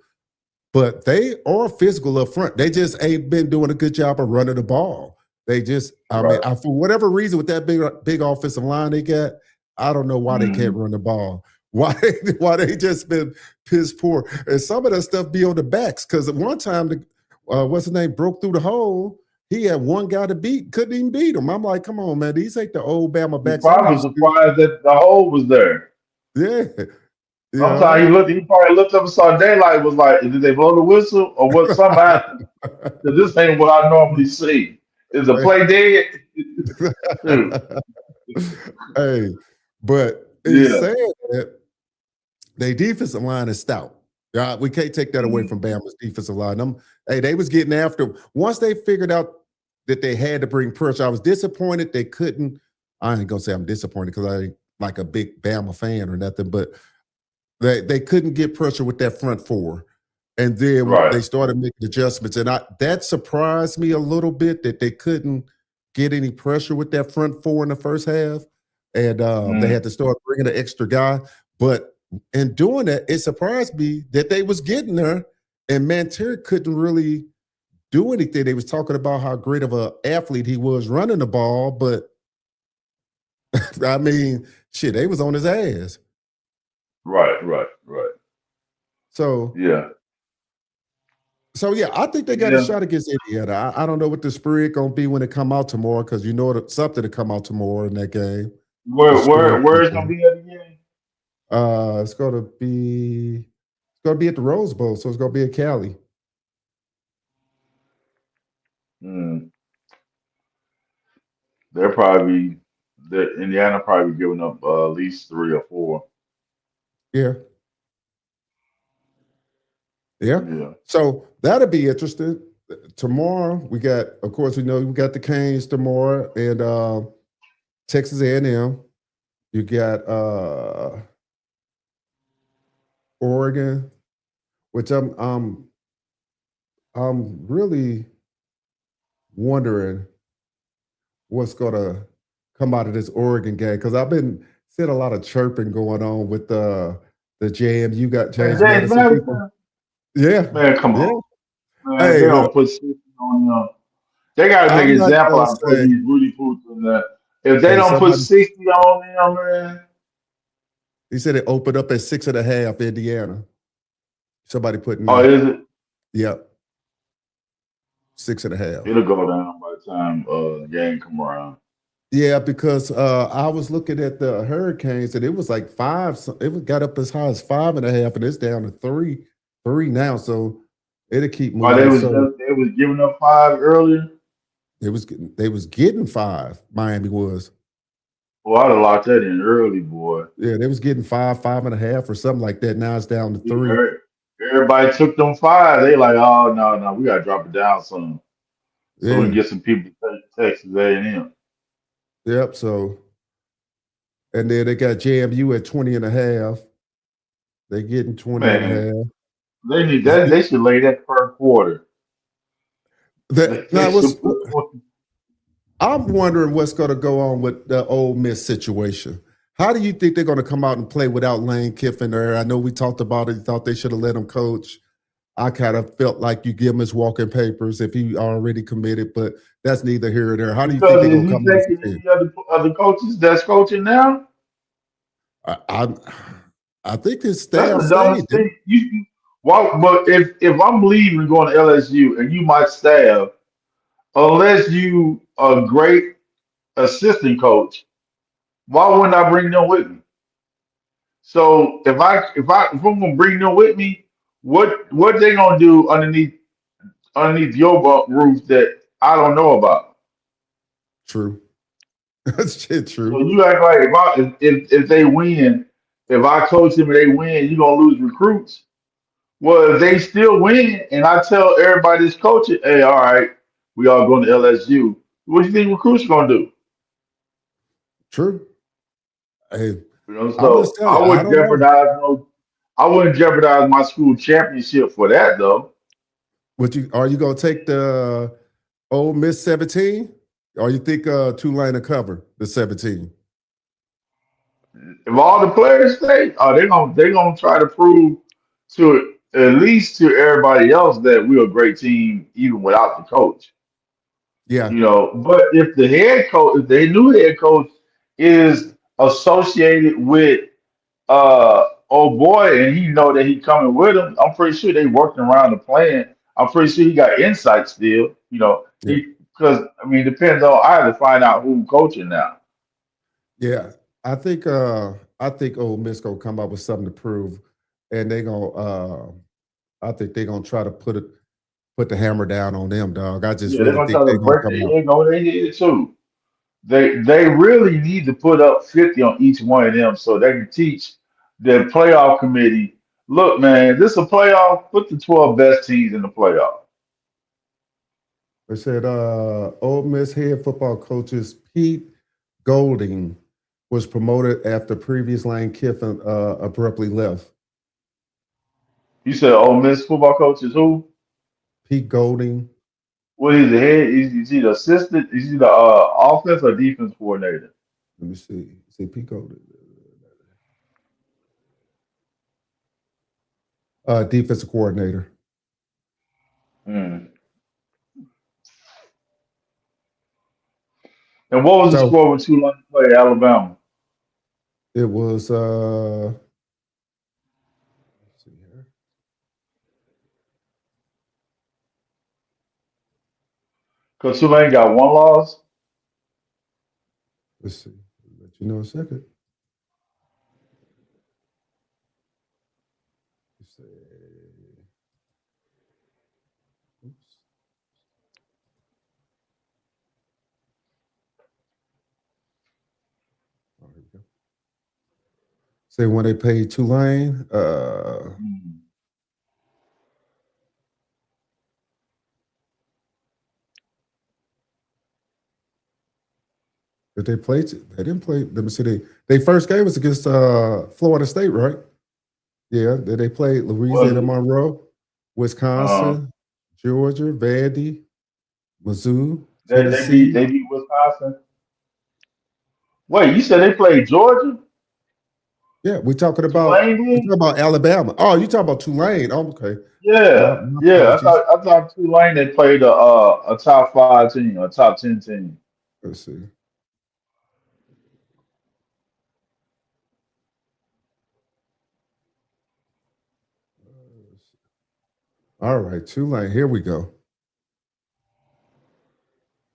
B: but they are physical up front. They just ain't been doing a good job of running the ball. They just,
C: Right.
B: for whatever reason, with that big offensive line they got, I don't know why they can't run the ball. Why they just been piss poor. And some of that stuff be on the backs. Because at one time, what's his name, broke through the hole. He had one guy to beat, couldn't even beat him. I'm like, come on, man. These ain't the old Bama
C: He
B: backs.
C: probably was surprised that the hole was there.
B: Yeah.
C: Sometimes he probably looked up and saw daylight, was like, did they blow the whistle or what? Something happened. Because this ain't what I normally see. Is the play dead?
B: Hey, but he's saying that their defensive line is stout. We can't take that away from Bama's defensive line. They was getting after. Once they figured out that they had to bring pressure, I was disappointed they couldn't. I ain't gonna say I'm disappointed because I ain't like a big Bama fan or nothing, but they couldn't get pressure with that front four. And then they started making adjustments. And that surprised me a little bit that they couldn't get any pressure with that front four in the first half. And they had to start bringing an extra guy. But in doing that, it surprised me that they was getting there. And Manter couldn't really do anything. They was talking about how great of an athlete he was running the ball. But, I mean, shit, they was on his ass.
C: Right.
B: So,
C: yeah,
B: I think they got a shot against Indiana. I don't know what the spread going to be when it come out tomorrow because you know something to come out tomorrow in that game.
C: Where is going to be at again?
B: It's going to be at the Rose Bowl, so it's going to be at Cali.
C: Indiana probably giving up at least 3 or 4.
B: Yeah. So that'll be interesting. Tomorrow we got, of course, we got the Canes tomorrow and Texas A&M. You got Oregon, which I'm really wondering what's gonna come out of this Oregon game because I've been seeing a lot of chirping going on with the JMU got James Madison people. Yeah,
C: man, come on, man.
B: Hey,
C: they don't put on. They got to make an example out of these Rudy Poots and that. If they
B: Hey,
C: don't put
B: somebody
C: 60 on them, man.
B: he said it opened up at 6.5, Indiana. Somebody put in
C: Oh,
B: there.
C: is it?
B: Yep, 6.5.
C: It'll go down by the time the game come around.
B: Yeah, because I was looking at the Hurricanes and it was like 5. Got up as high as 5.5, and it's down to 3 now. So it'll keep
C: Oh,
B: moving. So
C: they was giving up 5 earlier.
B: they was getting 5. Miami was.
C: Well, I'd have locked that in early, boy.
B: Yeah, they was getting 5.5, or something like that. Now it's down to 3.
C: Yeah, everybody took them 5. They like, oh no, we gotta drop it down some, so we can
B: Yeah.
C: get some people to take Texas A&M.
B: Yep. So and then they got JMU at 20.5. They getting 20 and a
C: Man,
B: half.
C: they need that. They should lay that per quarter.
B: That
C: They
B: now
C: should
B: what's
C: put 20.
B: I'm wondering what's going to go on with the Ole Miss situation. How do you think they're going to come out and play without Lane Kiffin there? I know we talked about it. You thought they should have let him coach. I kind of felt like you give him his walking papers if he already committed, but that's neither here nor there. How do you think
C: Because
B: they're
C: is
B: going to
C: he
B: come out as
C: taking
B: a team?
C: any other coaches that's coaching now?
B: I, I, I think his
C: That's
B: staff
C: the
B: stayed.
C: dumbest thing. Why? But if I'm leaving going to LSU and you my staff, unless you a great assistant coach, why wouldn't I bring them with me? So if I'm gonna bring them with me, what they gonna do underneath your roof that I don't know about?
B: True. That's shit
C: So
B: true.
C: you act like if they win, if I coach them and they win, you gonna lose recruits. Well, if they still win, and I tell everybody that's coaching, hey, all right, we all going to LSU. What do you think recruits gonna do?
B: True. Hey, I'm just
C: So
B: telling you, I don't know.
C: I wouldn't jeopardize my school championship for that though.
B: Are you gonna take the Ole Miss 17? Or you think Tulane will cover the 17?
C: If all the players stay, they gonna try to prove to at least to everybody else that we're a great team even without the coach.
B: Yeah,
C: But if if the new head coach is associated with old boy and he know that he coming with him, I'm pretty sure they working around the plan. I'm pretty sure he got insight still.
B: yeah,
C: Because I mean, depends on I have to find out who coaching now.
B: yeah. I think Ole Miss gonna come up with something to prove, and they gonna I think they're gonna try to put the hammer down on them, dog. I just
C: Yeah, they're
B: really
C: gonna try
B: think
C: to
B: they're gonna
C: break
B: come
C: their
B: out.
C: egg over their head too. They really need to put up 50 on each one of them so they can teach their playoff committee. Look, man, this is a playoff. Put the 12 best teams in the playoff.
B: They said Ole Miss head football coaches Pete Golding was promoted after previous Lane Kiffin abruptly left.
C: You said Ole Miss football coach is who?
B: Pete Golding.
C: What is the head? Is he the assistant? Is he the offense or defense coordinator?
B: Let me see. See Pete Golding. Defensive coordinator.
C: Hmm. And what was the
B: So
C: score when Tulane played Alabama?
B: it was let's see here.
C: Because Tulane got one loss.
B: Let's see. I'll let you know in a second. Let's see. Oops. Oh, here we go. Say when they paid Tulane,
C: Hmm.
B: did they play? They didn't play. Let me see. They first game was against Florida State, right? Yeah. Did they play
C: Was
B: Louisiana
C: it?
B: Monroe,
C: Uh,
B: Wisconsin, Georgia, Vandy, Mizzou,
C: they
B: Tennessee?
C: beat Wisconsin. Wait, you said they played Georgia?
B: Yeah,
C: Tulane
B: we
C: did?
B: talking about Alabama. Oh, you talking about Tulane? Oh, okay.
C: Yeah,
B: My
C: yeah.
B: apologies.
C: I thought Tulane they played a top 5 team, a top 10 team.
B: Let's see. All right, Tulane. Here we go.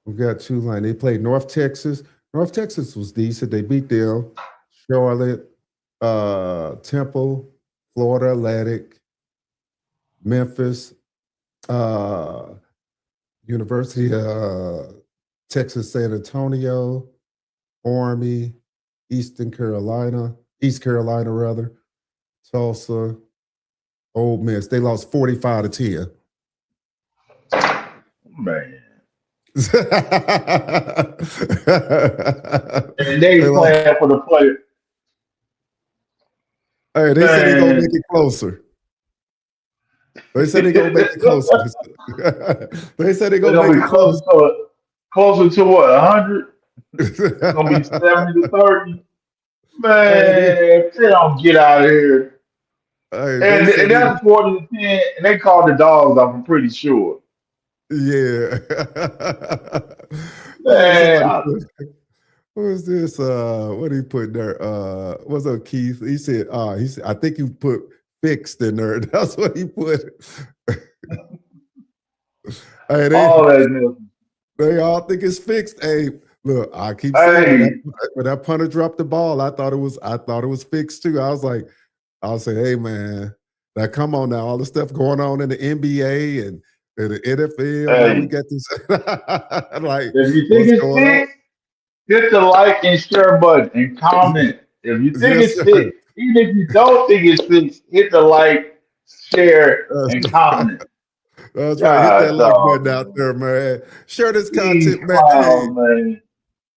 B: We got Tulane. They played North Texas. North Texas was decent. They beat them. Charlotte, Temple, Florida Atlantic, Memphis, uh, University of Texas San Antonio, Army, East Carolina rather, Tulsa, Ole Miss. They lost 45-10.
C: Man.
B: They
C: And they
B: lost.
C: playing for the player.
B: Hey, they said they're gonna make it closer. They said they're gonna make it closer. They said they're
C: They're
B: gonna
C: gonna
B: make
C: be
B: it closer.
C: closer to what, 100? It's gonna be 70-30.
B: Hey,
C: Man, they don't get out of here.
B: they said
C: And that's 40-10, and they called the dogs off, I'm pretty sure.
B: yeah.
C: Man,
B: Somebody put, what was this? What did he put there? What's up, Keith? He said, I think you put fixed in there. That's what he put. Hey,
C: all that.
B: they all think it's fixed. Hey, look, I keep saying
C: Hey,
B: when that punter dropped the ball, I thought it was fixed too. I was saying, hey man, now come on now, all the stuff going on in the NBA and the NFL. Now we
C: hey,
B: got this like
C: if you think
B: what's
C: it's
B: going on?
C: fixed, hit the like and share button and comment. If you think
B: Yes,
C: it's
B: sir.
C: fixed, even if you don't think it's fixed, hit the like, share, and
B: That's,
C: comment.
B: that's right. Hit that
C: God
B: like
C: dog,
B: button out
C: man.
B: there, man. Share this
C: These
B: content, man. Hey,
C: clowns, man.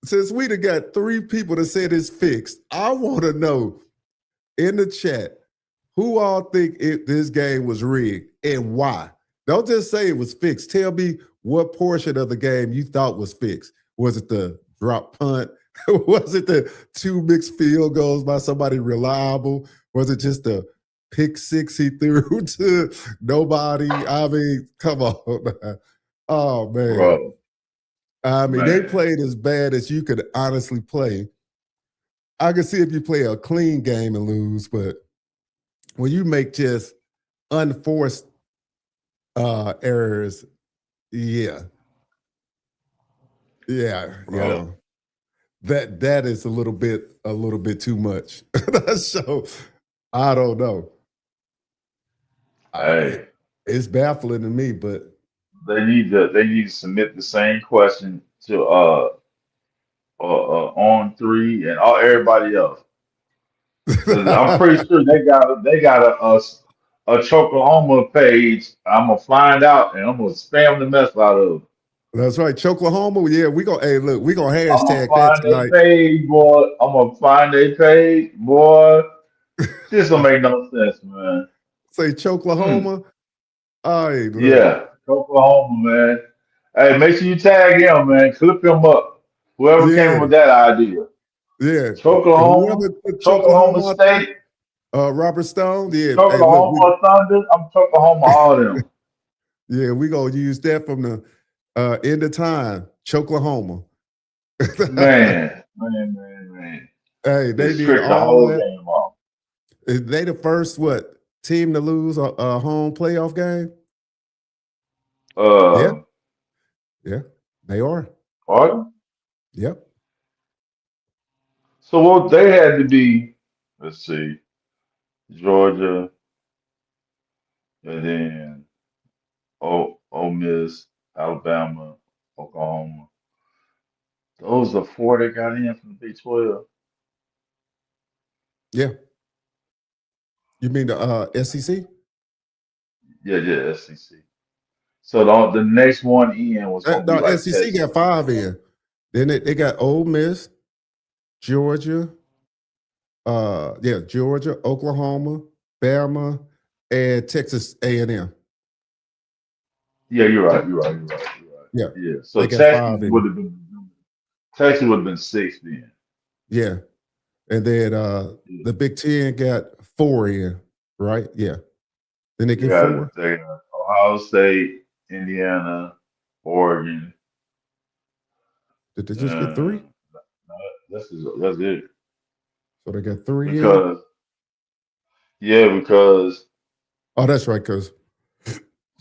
B: since we done got 3 people that said it's fixed, I want to know in the chat who all think this game was rigged and why. Don't just say it was fixed. Tell me what portion of the game you thought was fixed. Was it the drop punt? Was it the 2 mixed field goals by somebody reliable? Was it just the pick six he threw to nobody? I mean, come on. Oh, man.
C: Bro,
B: I mean, they
C: man.
B: played as bad as you could honestly play. I can see if you play a clean game and lose, but when you make just unforced errors, yeah,
C: Bro.
B: that is a little bit too much. So I don't know.
C: Hey,
B: It's baffling to me, but
C: they need to submit the same question to on three and all everybody else. Because I'm pretty sure they got a Choklahoma page. I'm gonna find out and I'm gonna spam the mess out of them.
B: that's right. Choklahoma, yeah, we gonna
C: I'm gonna
B: hashtag that
C: find their
B: tonight.
C: page, boy. I'm gonna find their page, boy. This don't make no sense, man.
B: Say
C: Hmm.
B: Choklahoma. All right, look.
C: Yeah, Oklahoma, man. Hey, make sure you tag him, man. Clip him up. Whoever came
B: Yeah,
C: up with that idea.
B: yeah.
C: Oklahoma,
B: Whoever put
C: Oklahoma
B: Choklahoma out there,
C: State,
B: Robert Stone. Yeah, hey, look,
C: Oklahoma Thunder. I'm Oklahoma, all them.
B: yeah, we gonna use that from the end of time. Choklahoma.
C: Man.
B: Hey, they
C: Just
B: did
C: tricked the
B: all
C: whole
B: that.
C: game off.
B: They the first team to lose a home playoff game? Yeah,
C: Uh,
B: yeah, they are.
C: all right.
B: Yep.
C: So what they had to be, let's see, Georgia, and then Ole Miss, Alabama, Oklahoma. Those are four that got in from the Big 12.
B: Yeah. You mean the SEC?
C: Yeah, SEC. So the next one in was gonna be
B: No,
C: like
B: SEC
C: Texas.
B: got 5 in. Then they got Ole Miss, Georgia, Georgia, Oklahoma, Bama, and Texas A&M.
C: Yeah, you're right.
B: Yeah,
C: Yeah.
B: they
C: So
B: got 5 in.
C: Texas would have been six then.
B: Yeah, and then
C: Yeah.
B: the Big Ten got 4 in, right? Yeah. Then they
C: They
B: get
C: got
B: 4.
C: they got Ohio State, Indiana, Oregon.
B: Did they just get 3?
C: Uh, that's it.
B: So they got 3 in.
C: Because
B: Oh, that's right, because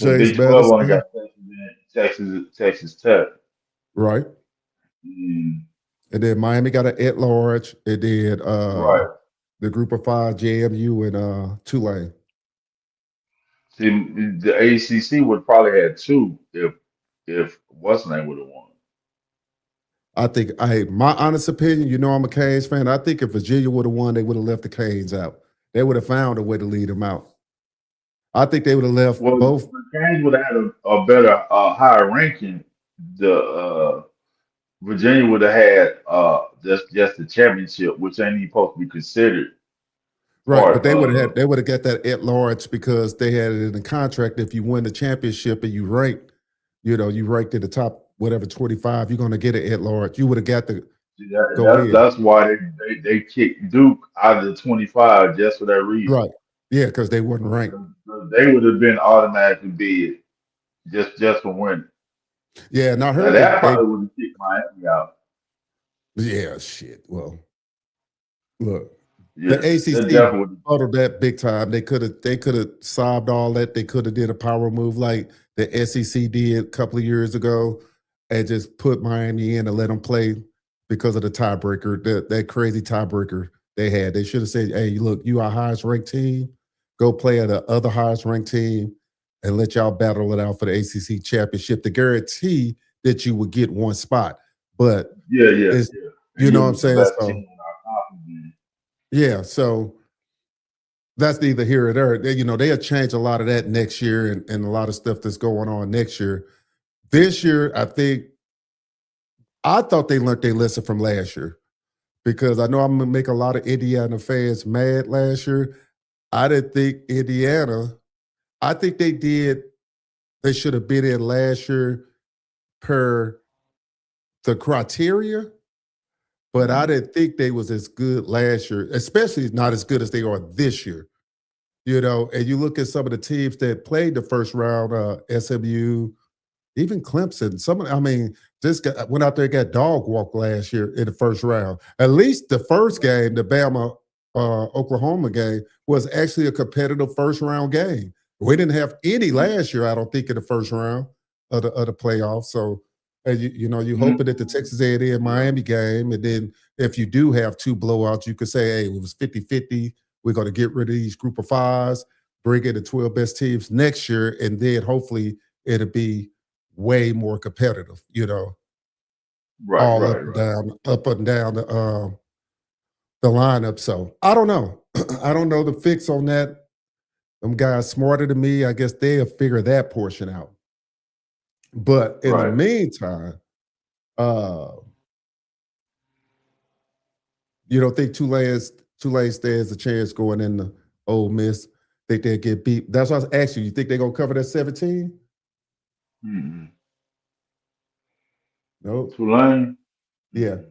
C: The
B: James
C: Big 12 only
B: Madison,
C: got Texas Tech.
B: right?
C: Mm,
B: And then Miami got an at large. And then
C: right.
B: the group of five, JMU and Tulane.
C: See, the ACC would probably had two if what's name would have won.
B: I think my honest opinion, you know I'm a Canes fan. I think if Virginia would have won, they would have left the Canes out. They would have found a way to lead them out. I think they would have left
C: Well,
B: both.
C: the Canes would have had a better, higher ranking. The Virginia would have had just the championship, which ain't even supposed to be considered
B: Right, but
C: part of.
B: they would have got that at large because they had it in the contract. If you win the championship and you ranked, you ranked at the top whatever 25, you're going to get it at large. You would have got to go in.
C: That's why they kicked Duke out of the 25 just for that reason.
B: Right, yeah, because they weren't ranked.
C: They would have been automatically bid just for winning.
B: Yeah, and I
C: Now
B: heard
C: that
B: they
C: probably would have kicked Miami out.
B: yeah, shit. Well, look,
C: Yeah,
B: the
C: that
B: ACC
C: definitely would.
B: bottled that big time. They could have solved all that. They could have did a power move like the SEC did a couple of years ago, and just put Miami in and let them play because of the tiebreaker, that crazy tiebreaker they had. They should have said, "Hey, look, you our highest ranked team. Go play at the other highest ranked team, and let y'all battle it out for the ACC championship to guarantee that you would get one spot." But
C: Yeah.
B: it's
C: And
B: you know what I'm
C: you was the
B: saying?
C: best team
B: So
C: in our conference.
B: yeah, so that's neither here or there. They'll change a lot of that next year and a lot of stuff that's going on next year. This year, I thought they learned their lesson from last year because I know I'm gonna make a lot of Indiana fans mad last year. I didn't think Indiana, I think they should have been in last year per the criteria, but I
C: Mhm.
B: didn't think they was as good last year, especially not as good as they are this year. And you look at some of the teams that played the first round, SMU, even Clemson. This guy went out there and got dog walked last year in the first round. At least the first game, the Bama Oklahoma game, was actually a competitive first round game. We didn't have any last year, I don't think, in the first round of the playoffs. So, and you hoping that the Texas A&M Miami game, and then if you do have two blowouts, you could say, hey, it was 50-50. We're going to get rid of these group of fives, bring in the 12 best teams next year, and then hopefully it'll be way more competitive, all
C: Right.
B: up and down the lineup. So I don't know. I don't know the fix on that. Them guys smarter than me. I guess they'll figure that portion out. But in the
C: Right.
B: meantime, you don't think Tulane stands a chance going in the Ole Miss? Think they'll get beat? That's what I was asking you. You think they're gonna cover that 17?
C: Mm-hmm.
B: No.
C: Tulane.
B: Yeah.
C: Mm-mm.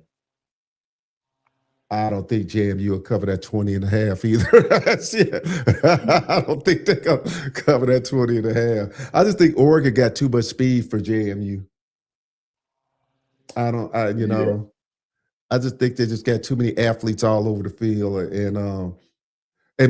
B: I don't think JMU will cover that 20 and a half either. I don't think they're going to cover that 20 and a half. I just think Oregon got too much speed for JMU.
C: Yeah.
B: I just think they just got too many athletes all over the field. And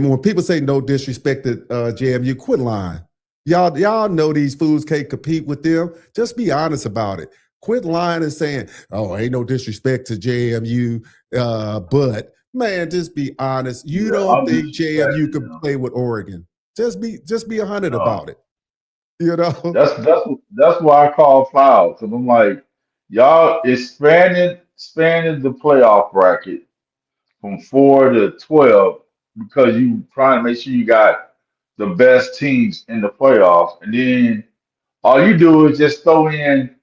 B: when people say no disrespect to JMU, quit lying. Y'all know these fools can't compete with them. Just be honest about it. Quit lying and saying, "Oh, ain't no disrespect to JMU," but man, just be honest. You
C: Yeah.
B: don't
C: I'm
B: think JMU
C: disrespecting
B: can
C: them.
B: play with Oregon? Just be 100
C: No.
B: about it. You know?
C: That's why I call foul because I'm like, y'all expanded the playoff bracket from 4 to 12 because you trying to make sure you got the best teams in the playoffs, and then all you do is just throw in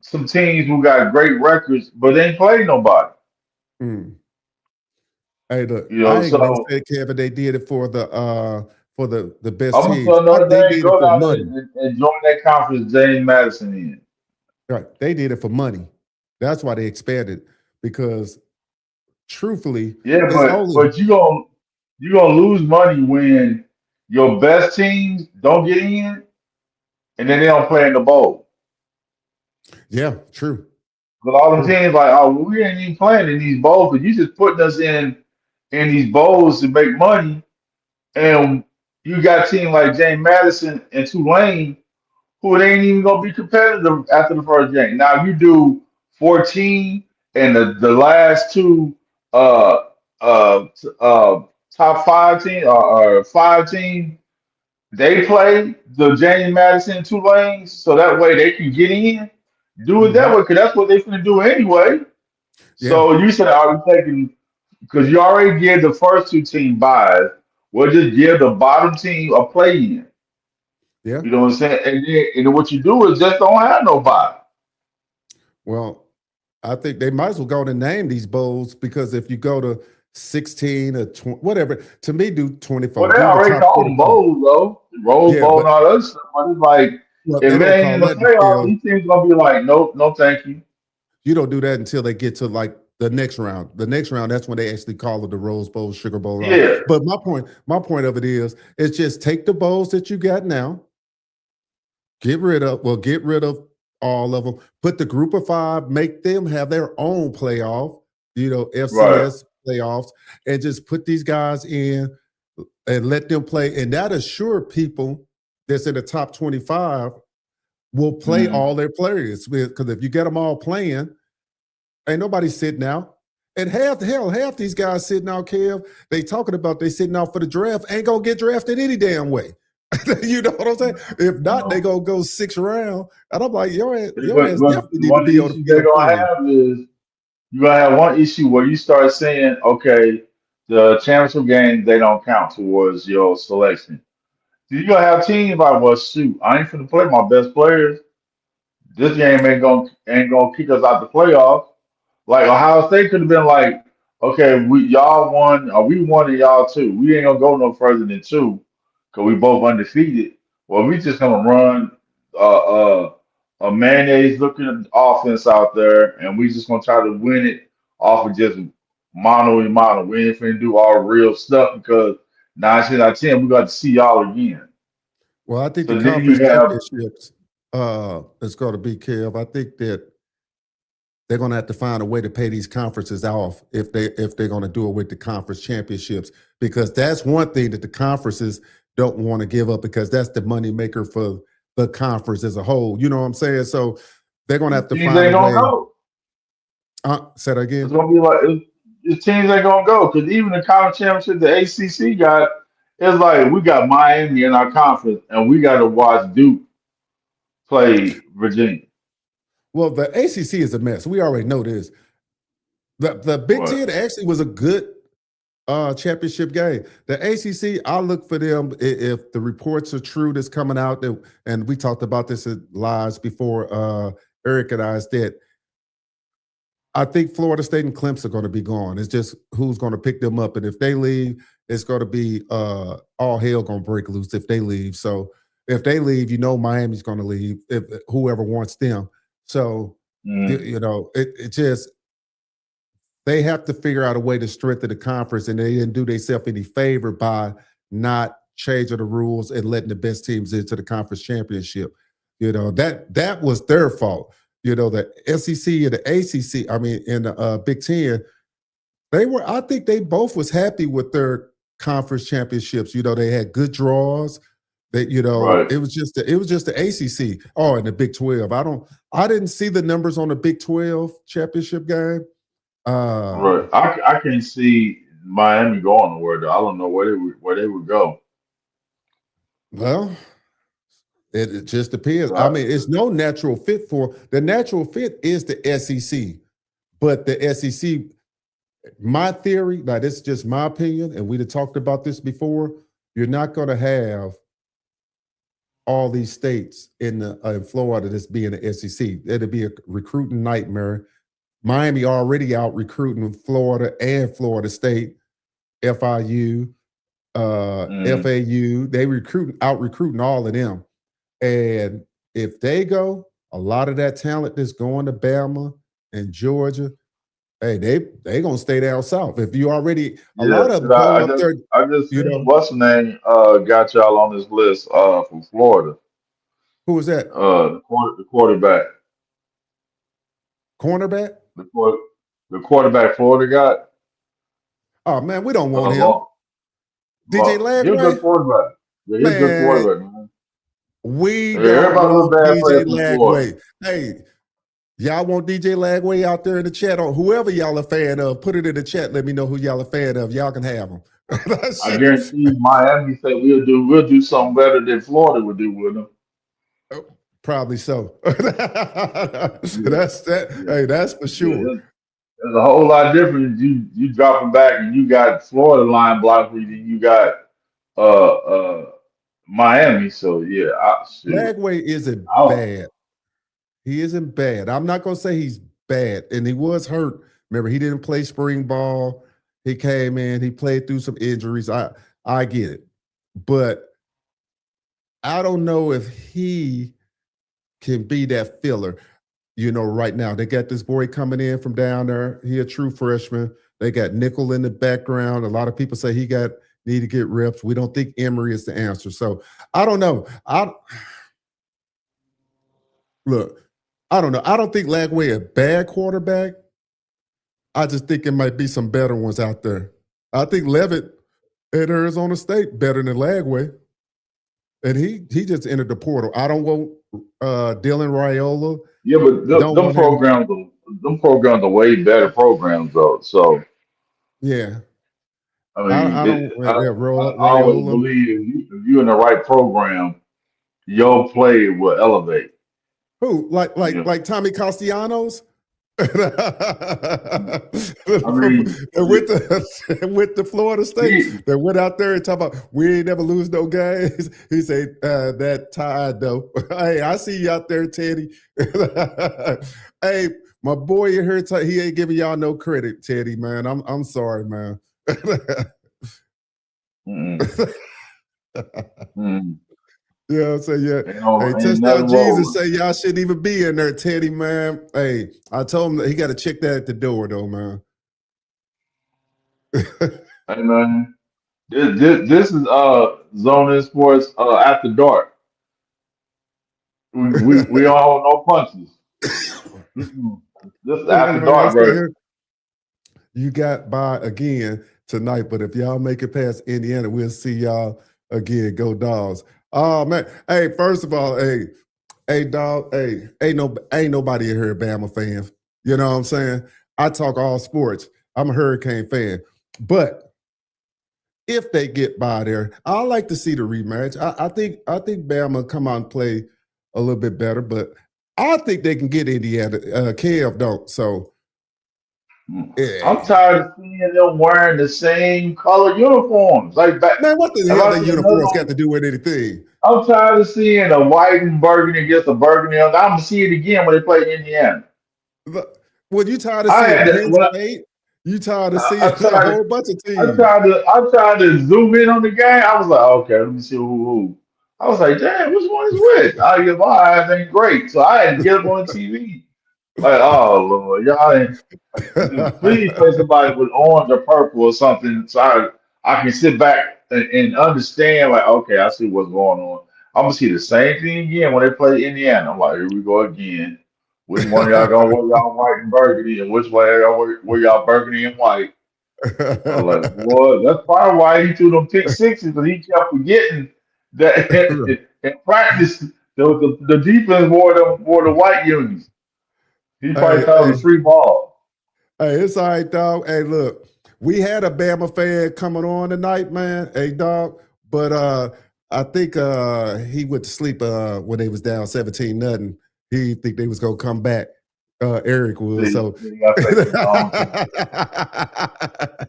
C: some teams who got great records but they ain't played nobody.
B: Mm. Hey, look,
C: You know,
B: I ain't gonna
C: so
B: say, Kevin, they did it for the best
C: I'm gonna
B: teams.
C: tell Notre
B: They
C: Dame
B: did it
C: go
B: for
C: down there
B: money.
C: and join that conference James Madison in.
B: Right. They did it for money. That's why they expanded because truthfully,
C: Yeah,
B: it's
C: but
B: only
C: but you gonna lose money when your best teams don't get in and then they don't play in the bowl.
B: yeah, true.
C: But all them
B: True.
C: teams like, oh, well, we ain't even playing in these bowls, but you just putting us in these bowls to make money, and you got a team like James Madison and Tulane who it ain't even gonna be competitive after the first game. Now you do 14 and the last two uh top five team or five team they play the James Madison and Tulane so that way they can get in. Do it that
B: Mm-hmm.
C: way because that's what they're gonna do anyway.
B: Yeah,
C: So you said are we taking because you already give the first two team buys, we'll just give the bottom team a play in.
B: yeah.
C: You know what I'm saying? And then what you do is just don't have no buy.
B: Well, I think they might as well go to name these bowls because if you go to 16 or 20, whatever, to me, do
C: Well,
B: 24.
C: they
B: Do the
C: already
B: top
C: call them
B: 24.
C: bowls though, Rose
B: Yeah,
C: Bowl
B: but
C: and all that other stuff. But it's like
B: well,
C: if
B: they
C: it
B: don't
C: ain't
B: call
C: in the
B: that
C: playoffs,
B: until
C: these teams gonna be like, nope, no, thank you.
B: you don't do that until they get to like the next round. The next round, that's when they actually call it the Rose Bowl, Sugar Bowl.
C: Yeah,
B: But my point of it is, it's just take the bowls that you got now, get rid of all of them. Put the group of five, make them have their own playoff,
C: right.
B: FCS playoffs, and just put these guys in and let them play. And that assure people that's in the top 25 will play
C: Mm.
B: all their players. Because if you get them all playing, ain't nobody sitting out. And half these guys sitting out, Kev, they talking about they sitting out for the draft, ain't gonna get drafted any damn way. You know what I'm saying? If not, they gonna go 6th round. And I'm like, your
C: But
B: ass definitely need to
C: one
B: be on the
C: issue they're
B: field
C: gonna
B: playing.
C: have is you're gonna have one issue where you start saying, okay, the championship games they don't count towards your selection. You're gonna have teams like, well, shoot, I ain't finna play my best players. This game ain't gonna kick us out the playoffs. Like Ohio State could have been like, okay, we y'all won, or we won and y'all two. We ain't gonna go no further than two, cause we both undefeated. Well, we just gonna run a mayonnaise looking offense out there, and we just gonna try to win it off of just mono and mono. We ain't finna do all real stuff because 9 out of 10 we got to see y'all again.
B: Well, I think the
C: So then you
B: conference
C: have
B: championships is going to be, Kev. I think that they're going to have to find a way to pay these conferences off if they're going to do it with the conference championships, because that's one thing that the conferences don't want to give up, because that's the money maker for the conference as a whole. You know what I'm saying? So they're going to have to
C: teams
B: find
C: ain't
B: a
C: gonna
B: way.
C: go.
B: Say that
C: It's
B: again.
C: gonna be like the teams ain't gonna go because even the conference championship the ACC got, it's like we got Miami in our conference and we got to watch Duke play Virginia.
B: Well, the ACC is a mess. We already know this. The Big
C: What?
B: Ten actually was a good championship game. The ACC, I look for them if the reports are true that's coming out. And we talked about this at lives before, Eric and I, is that I think Florida State and Clemson are going to be gone. It's just who's going to pick them up. And if they leave, it's going to be all hell going to break loose if they leave. So if they leave, Miami's going to leave, if whoever wants them. So,
C: Mm,
B: it just, they have to figure out a way to strengthen the conference, and they didn't do themselves any favor by not changing the rules and letting the best teams into the conference championship. That was their fault. The SEC and the ACC, I mean, and the Big Ten, I think they both was happy with their conference championships. They had good draws. That
C: right,
B: it was just the ACC. Oh, and the Big 12. I didn't see the numbers on the Big 12 championship game.
C: right.
B: Um,
C: I can't see Miami going nowhere though. I don't know where they would go.
B: well, it just depends. I
C: Right,
B: mean, it's no natural fit for the natural fit is the SEC, but the SEC, my theory, now this is just my opinion, and we'd have talked about this before. You're not going to have all these states in Florida that's being the SEC. It'd be a recruiting nightmare. Miami already out recruiting Florida and Florida State, FIU,
C: mm,
B: FAU. They out recruiting all of them. And if they go, a lot of that talent that's going to Bama and Georgia, hey, they gonna stay down south. If you already, a
C: yeah.
B: lot of
C: 'Cause
B: them go up there,
C: I just
B: you
C: seen
B: know,
C: what's the name got y'all on this list from Florida.
B: who was that?
C: The quarterback,
B: Cornerback?
C: the quarter, the quarterback Florida got.
B: Oh man, we don't want him.
C: Long,
B: DJ
C: He was a
B: Ladway?
C: quarterback. Yeah, he's a good
B: Man,
C: quarterback, man.
B: we don't
C: Everybody was
B: want
C: bad
B: DJ
C: players from Florida.
B: Lagway. Hey, y'all want DJ Lagway out there in the chat, or whoever y'all a fan of, put it in the chat. Let me know who y'all a fan of. Y'all can have him.
C: I guarantee you, Miami said we'll do something better than Florida would do with them.
B: Probably so.
C: Yeah,
B: That's that.
C: yeah,
B: Hey, that's for
C: yeah.
B: sure.
C: There's a whole lot different. You dropping back and you got Florida line block for you, then you got Miami. So yeah, shit.
B: Lagway isn't
C: I,
B: bad. He isn't bad. I'm not gonna say he's bad, and he was hurt. Remember, he didn't play spring ball. He came in. He played through some injuries. I get it, but I don't know if he can be that filler. Right now they got this boy coming in from down there. He a true freshman. They got Nickel in the background. A lot of people say need to get reps. We don't think Emory is the answer. So I don't know. Look. I don't know. I don't think Lagway a bad quarterback. I just think it might be some better ones out there. I think Levitt at Arizona State better than Lagway. And he just entered the portal. I don't want Dylan Raiola.
C: yeah, but them programs are way better programs though. So
B: Yeah.
C: I mean,
B: I don't
C: I always
B: Raiola.
C: believe if you're in the right program, your play will elevate.
B: Who? Like
C: You
B: like
C: know,
B: like Tommy Castellanos? with
C: I mean,
B: the Florida State
C: he,
B: that went out there and talk about we ain't never lose no games. He said that tied though. Hey, I see you out there, Teddy. Hey, my boy in here, he ain't giving y'all no credit, Teddy, man. I'm sorry, man. Yeah, I'm saying, yeah. Hey,
C: ain't
B: touchdown
C: nothing wrong
B: Jesus
C: with
B: say y'all shouldn't even be in there, Teddy, man. Hey, I told him that he got to check that at the door, though, man.
C: it. Hey man, this is Zone Sports after dark. We all no punches. This is
B: Look,
C: after
B: man, I
C: dark,
B: say
C: bro.
B: here, you got by again tonight, but if y'all make it past Indiana, we'll see y'all again. Go Dogs. Oh man, hey, first of all, hey, dog, hey, ain't nobody in here a Bama fan. You know what I'm saying? I talk all sports. I'm a Hurricane fan, but if they get by there, I like to see the rematch. I think Bama come out and play a little bit better, but I think they can get Indiana. Kev don't. So,
C: I'm
B: yeah.
C: tired of seeing them wearing the same color uniforms. Like back,
B: Man, what the
C: if
B: hell
C: I
B: that
C: see another
B: uniforms got
C: one,
B: to do with anything?
C: I'm tired of seeing a white and burgundy against a burgundy. I'm gonna see it again when they play Indiana.
B: Well, you tired of
C: I
B: seeing
C: had to,
B: Penn
C: when
B: State? You tired of
C: I
B: seeing a
C: tried to,
B: whole bunch of
C: I
B: teams?
C: tried to, I tried to zoom in on the game. I was like, okay, let me see who. I was like, damn, which one is which? I guess my eyes ain't great, so I had to get up on the TV. Like, oh Lord, y'all ain't. Please play somebody with orange or purple or something, so I can sit back and understand. Like, okay, I see what's going on. I'm gonna see the same thing again when they play Indiana. I'm like, here we go again. Which one of y'all gonna wear y'all white and burgundy, and which one of y'all wear y'all burgundy and white? I was like, boy, that's probably why he threw them pick sixes, because he kept forgetting that in practice the defense wore the white unis. He probably
B: hey,
C: thought it
B: hey,
C: was a free ball.
B: hey, it's all right, dog. Hey, look, we had a Bama fan coming on tonight, man. Hey, dog, but I think he went to sleep when they was down 17-0. He think they was gonna come back. Eric was
C: See,
B: so.
C: you gotta take his own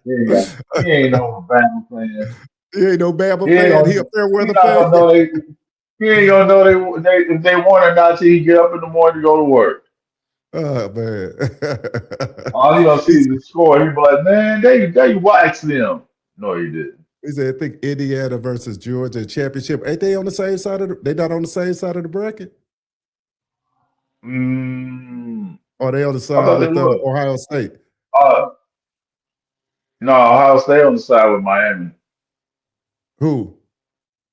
C: team. He ain't no Bama fan.
B: He ain't no Bama
C: He ain't
B: fan. He a
C: gonna,
B: fair
C: he
B: weather
C: not
B: fan.
C: gonna know he ain't gonna know they if they won or not till he get up in the morning to go to work.
B: Oh man.
C: All he gonna see
B: He's,
C: is the score. He be like, man, they waxed them. No, he didn't.
B: he said, I think Indiana versus Georgia championship. Ain't they on the same side of they not on the same side of the bracket?
C: Mm,
B: Or they on the
C: I
B: side
C: thought they
B: with
C: would.
B: Ohio State?
C: Uh, no, Ohio State on the side with Miami.
B: Who?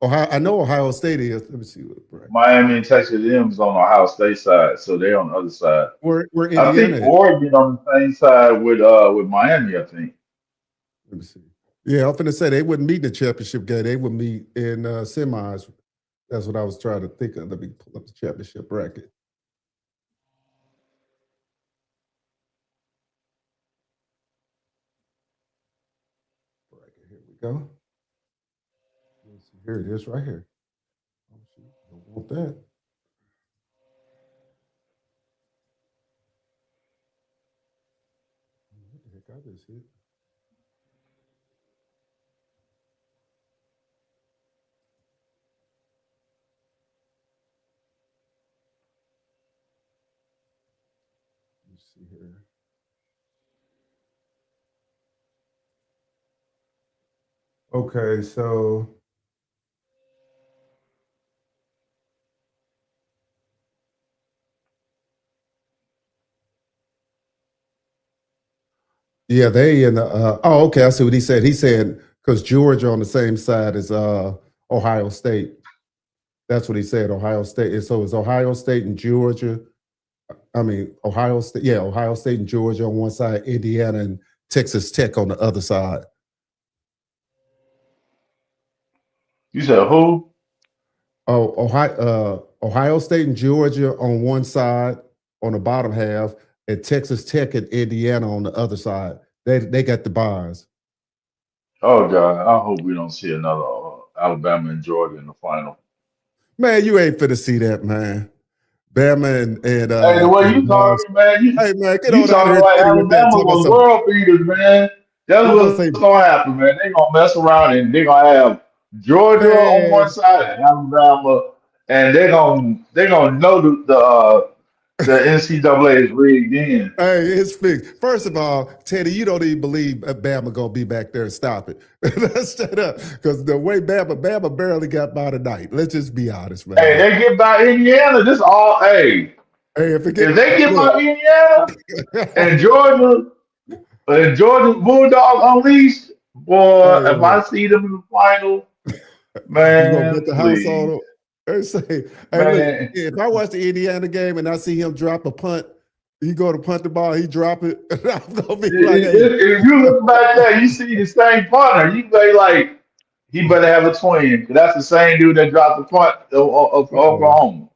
B: Ohio. I know Ohio State is. Let me see what the bracket.
C: Miami and Texas A&M's on the Ohio State side, so they on the other side.
B: Where
C: I
B: Indiana
C: think
B: at?
C: Oregon on the same side with Miami. I think.
B: Let me see. Yeah, I'm finna say they wouldn't meet in the championship game. They would meet in semis. That's what I was trying to think of. Let me pull up the championship bracket. Here we go. Here it is right here. Oh, shoot. Don't want that. What the heck I just hit? Let's see here. Okay, so yeah, they in the oh, okay, I see what he said. He said because Georgia on the same side as Ohio State. That's what he said, Ohio State. And so it's Ohio State and Georgia. I mean, Ohio State, yeah, Ohio State and Georgia on one side, Indiana and Texas Tech on the other side.
C: You said who?
B: Oh, Ohio State and Georgia on one side, on the bottom half, and Texas Tech and Indiana on the other side. They got the bars.
C: Oh God, I hope we don't see another Alabama and Georgia in the final.
B: Man, you ain't finna see that, man. Bama
C: Hey, the way
B: and
C: you
B: Mars.
C: talking, man,
B: Hey man, get
C: you
B: on out of
C: talking
B: here,
C: like
B: Teddy, with that.
C: Alabama
B: Talk about
C: was
B: something.
C: world beaters, man. That's
B: You gonna say,
C: what's gonna happen, man. They gonna mess around and they gonna have Georgia on one
B: man?
C: side and Alabama, and they gonna know the NCAA is rigged in.
B: Hey, it's fixed. First of all, Teddy, you don't even believe Bama gonna be back there and stop it. Let's shut up, because the way Bama barely got by tonight. Let's just be honest,
C: Hey,
B: man.
C: they get by Indiana. This all. Hey,
B: Hey, if it
C: if they get
B: look,
C: by Indiana and Georgia Bulldogs unleashed, boy,
B: hey,
C: if I see them in the final,
B: you gonna
C: man,
B: bet the house on
C: please,
B: him? Hey, say, hey, look,
C: man.
B: if I watch the Indiana game and I see him drop a punt, he go to punt the ball, he drop it, I'm gonna be like, hey,
C: If you look back there, you see the same punter. You say like he better have a twin. 'Cause that's the same dude that dropped the punt of
B: uh-oh.
C: Oklahoma.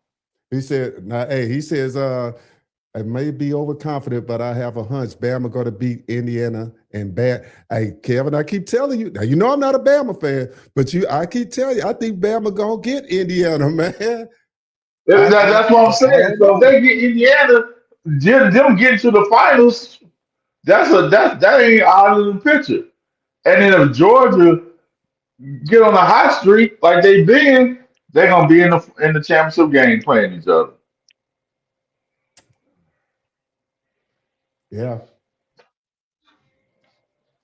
B: He said, now, hey, he says, I may be overconfident, but I have a hunch Bama going to beat Indiana and bad. Hey, Kevin, I keep telling you. Now you know I'm not a Bama fan, but I keep telling you, I think Bama gonna get Indiana, man.
C: That's what I'm
B: I
C: saying.
B: don't
C: So if
B: know.
C: they get Indiana, just them getting to the finals, that ain't out of the picture. And then if Georgia get on a hot streak like they've been, they're gonna be in the championship game playing each other.
B: Yeah,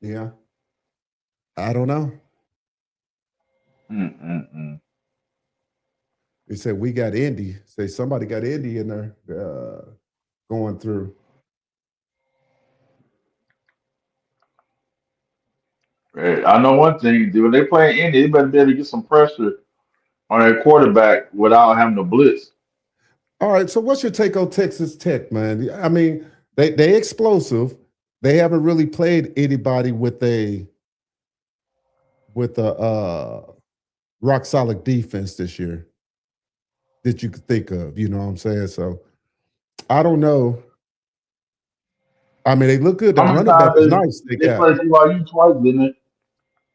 B: yeah. I don't know.
C: Mm-mm-mm.
B: He said we got Indy. Say somebody got Indy in there going through.
C: I know one thing. When they play Indy, they better be able to get some pressure on their quarterback without having to blitz.
B: All right. So what's your take on Texas Tech, man? I mean, they explosive. They haven't really played anybody with a rock solid defense this year that you could think of. You know what I'm saying? So I don't know. I mean, they look good. The
C: How many
B: running back
C: times
B: is nice. They
C: they
B: got
C: played BYU twice, didn't they?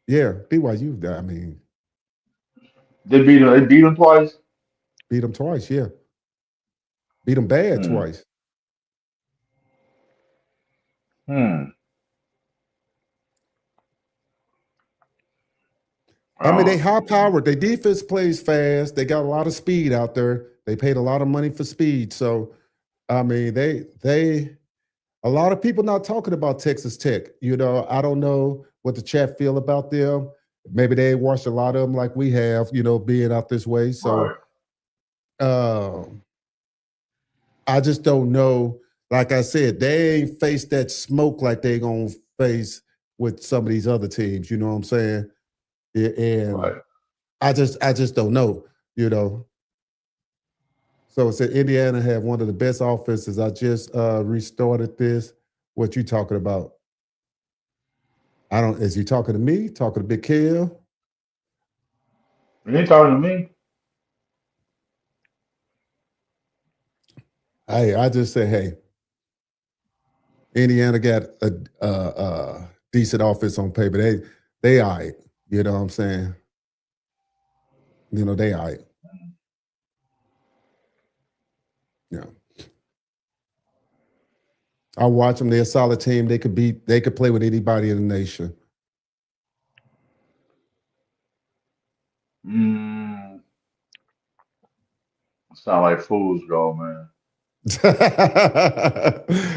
B: yeah. BYU. I mean,
C: They beat them. They beat them twice.
B: beat them twice. Yeah, beat them bad
C: Hmm.
B: twice.
C: Hmm.
B: I mean, they
C: Oh,
B: high powered. Their defense plays fast. They got a lot of speed out there. They paid a lot of money for speed. So I mean, they a lot of people not talking about Texas Tech. You know, I don't know what the chat feel about them. Maybe they ain't watched a lot of them like we have, you know, being out this way. So
C: right.
B: um, I just don't know. Like I said, they ain't faced that smoke like they gonna face with some of these other teams. You know what I'm saying? Yeah, and
C: Right.
B: I just don't know. You know. So it said Indiana had one of the best offenses. I just restarted this. What you talking about? I don't. Is he talking to me? Talking to Big Kev?
C: You ain't talking to me.
B: Hey, I just say, hey, Indiana got a decent offense on paper. They all right. You know what I'm saying? You know, they all right. Yeah. I watch them. They're a solid team. They could play with anybody in the nation.
C: Mm, sound like fools go, man.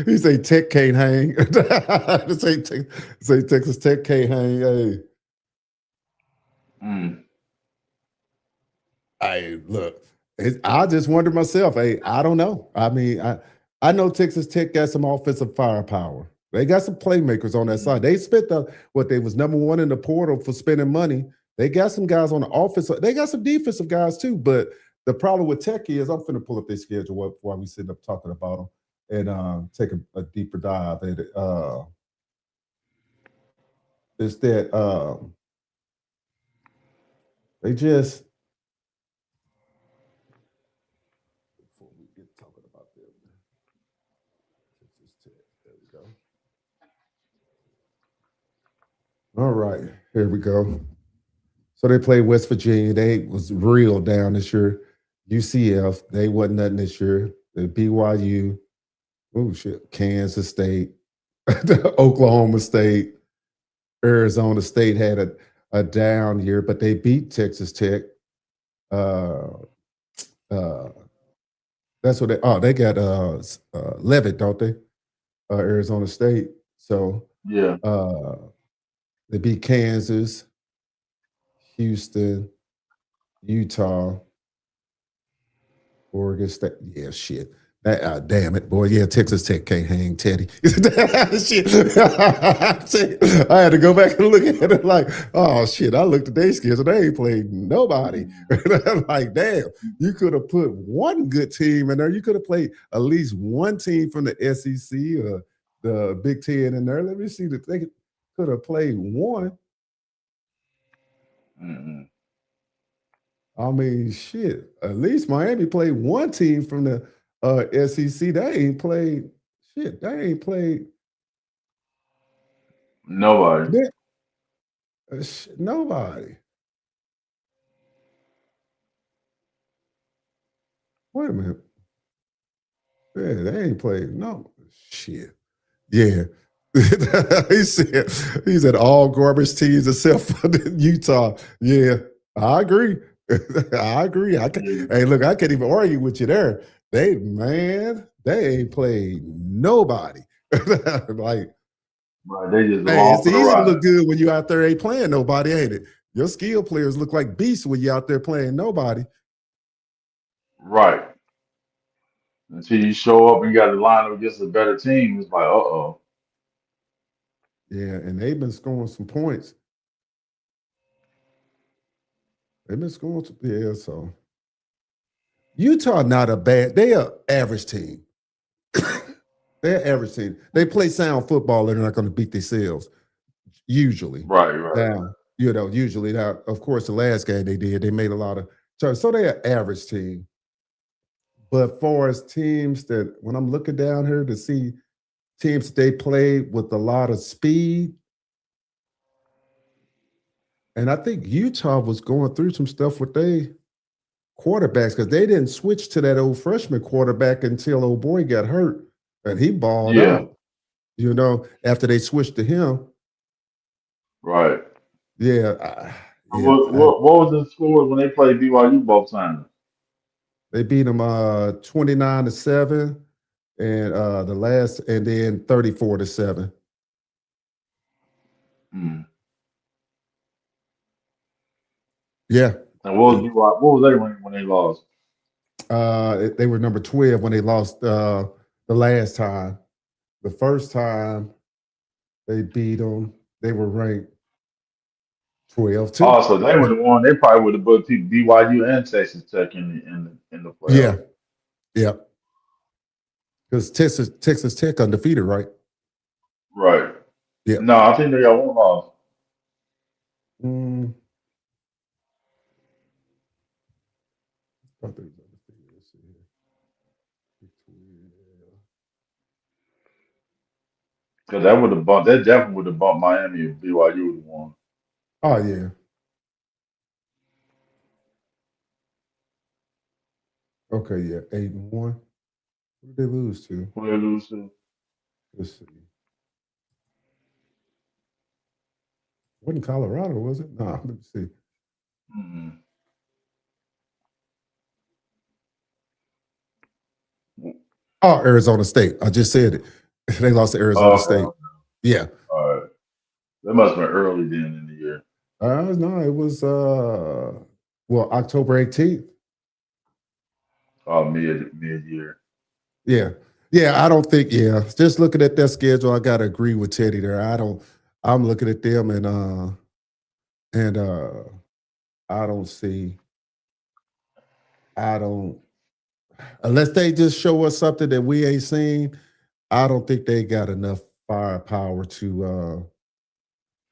B: He say Tech can't hang. say Texas Tech can't hang. Hey,
C: Mm,
B: I look. I just wonder myself. Hey, I don't know. I mean, I know Texas Tech got some offensive firepower. They got some playmakers on that
C: mm,
B: side. They spent what they was number one in the portal for spending money. They got some guys on the offense. They got some defensive guys too. But the problem with Tech is I'm finna pull up their schedule while we sitting up talking about them and take a deeper dive at it. Is that they just before we get talking about them. Texas Tech. There we go. All right, here we go. So they played West Virginia. They was real down this year. UCF, they wasn't nothing this year. The BYU, oh shit, Kansas State, Oklahoma State, Arizona State had a down year, but they beat Texas Tech. Uh, uh, that's what they got Levitt, don't they? Arizona State. So
C: yeah.
B: they beat Kansas, Houston, Utah, Oregon State. Yeah, shit. Damn it, boy. Yeah, Texas Tech can't hang Teddy. Shit. I had to go back and look at it like, oh, shit. I looked at their skills and they ain't played nobody. I'm like, damn, you could have put one good team in there. You could have played at least one team from the SEC or the Big Ten in there. Let me see that they could have played one.
C: Mm-mm.
B: I mean, shit. At least Miami played one team from the SEC. They ain't played shit. They ain't played
C: Nobody.
B: they, nobody. Wait a minute. Yeah, they ain't played no shit. Yeah. he said all garbage teams except for Utah. Yeah, I agree. I agree.
C: Yeah.
B: Hey, look, I can't even argue with you there. They ain't played nobody. Like,
C: Right. They just
B: hey,
C: along
B: it's
C: for the
B: easy to
C: ride.
B: look good when you out there ain't playing nobody, ain't it? Your skill players look like beasts when you out there playing nobody.
C: Right. Until you show up and you got to line up against a better team, it's like, uh-oh.
B: Yeah, and they've been scoring some points. They've been scoring some, yeah, so Utah not a bad, they are average team. They're average team. They play sound football and they're not going to beat themselves, usually.
C: Right, right.
B: Now, usually. Now, of course, the last game they made a lot of charges. So they're an average team. But far as teams that, when I'm looking down here to see teams they play with a lot of speed, and I think Utah was going through some stuff with they quarterbacks because they didn't switch to that old freshman quarterback until old boy got hurt and he balled
C: Yeah,
B: out. After they switched to him,
C: right.
B: yeah, yeah,
C: What was the scores when they played BYU both times?
B: they beat them 29-7, and and then 34-7.
C: Hmm.
B: Yeah,
C: And what was BYU, what was they when they lost?
B: they were number 12 when they lost the last time. The first time they beat them, they were ranked 12 too.
C: Also, they would have won. They probably would have put BYU and Texas Tech in the
B: Yeah,
C: playoff.
B: yeah. Because Texas Tech undefeated, right?
C: Right.
B: Yeah.
C: No, I think they got one loss.
B: Mm, thought they was undefeated. Let's see here. Big 12.
C: Because that would have bumped. That definitely would have bumped Miami if BYU would have won.
B: Oh yeah. Okay, yeah. 8-1. Who did they lose to?
C: Who they lose to?
B: Let's see. Wasn't Colorado, was it? Nah, let me see.
C: Mm-hmm.
B: Oh, Arizona State. I just said it. They lost to Arizona State.
C: Okay.
B: Yeah.
C: All right. That must have been early then in the year.
B: No, it was October 18th.
C: Oh, mid year.
B: Yeah. Yeah, I don't think, just looking at that schedule, I gotta agree with Teddy there. I'm looking at them and I don't see, I don't unless they just show us something that we ain't seen, I don't think they got enough firepower to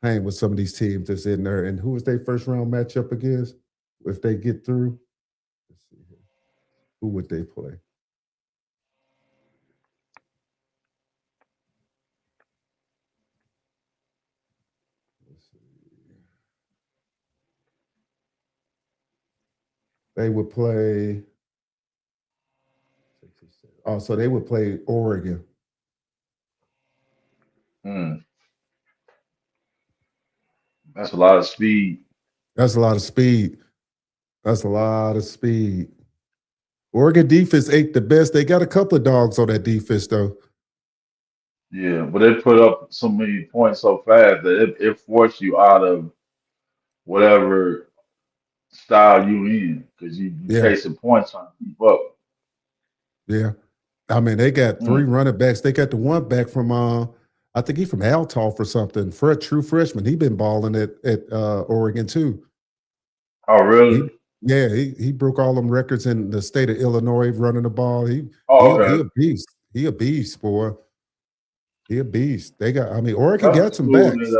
B: hang with some of these teams that's in there. And who is their first round matchup against? If they get through, let's see here. Who would they play? Let's see. They would play. Oh, so they would play Oregon.
C: Mm. That's a lot of speed.
B: That's a lot of speed. That's a lot of speed. Oregon defense ain't the best. They got a couple of dogs on that defense, though.
C: Yeah, but they put up so many points so fast that it forced you out of whatever style you in because you
B: Yeah,
C: chasing points trying to keep up.
B: yeah. I mean, they got three
C: Mm.
B: running backs. They got the one back from I think he's from Althoff or something. For a true freshman, he been balling at Oregon too.
C: Oh,
B: He
C: really?
B: yeah, he broke all them records in the state of Illinois running the ball.
C: Oh,
B: He a
C: okay.
B: beast. He a beast, boy. He a beast. They got. I mean, Oregon
C: That's the
B: got some
C: school
B: backs.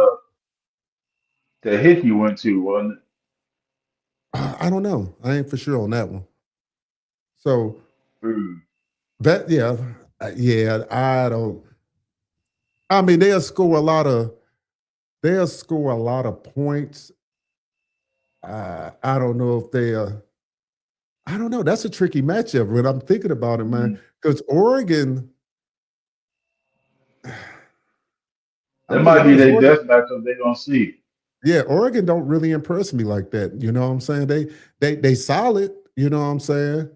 C: that Hickey went to, wasn't it?
B: I don't know. I ain't for sure on that one. So
C: Mm.
B: that yeah. I don't. I mean, they'll score a lot of. They'll score a lot of points. I don't know if they. I don't know. That's a tricky matchup when I'm thinking about it, man.
C: Mm.
B: Because Oregon. I'm
C: That
B: gonna be
C: might be
B: honest.
C: their
B: Oregon.
C: best matchup they're gonna see.
B: Yeah, Oregon don't really impress me like that. You know what I'm saying? They solid. You know what I'm saying?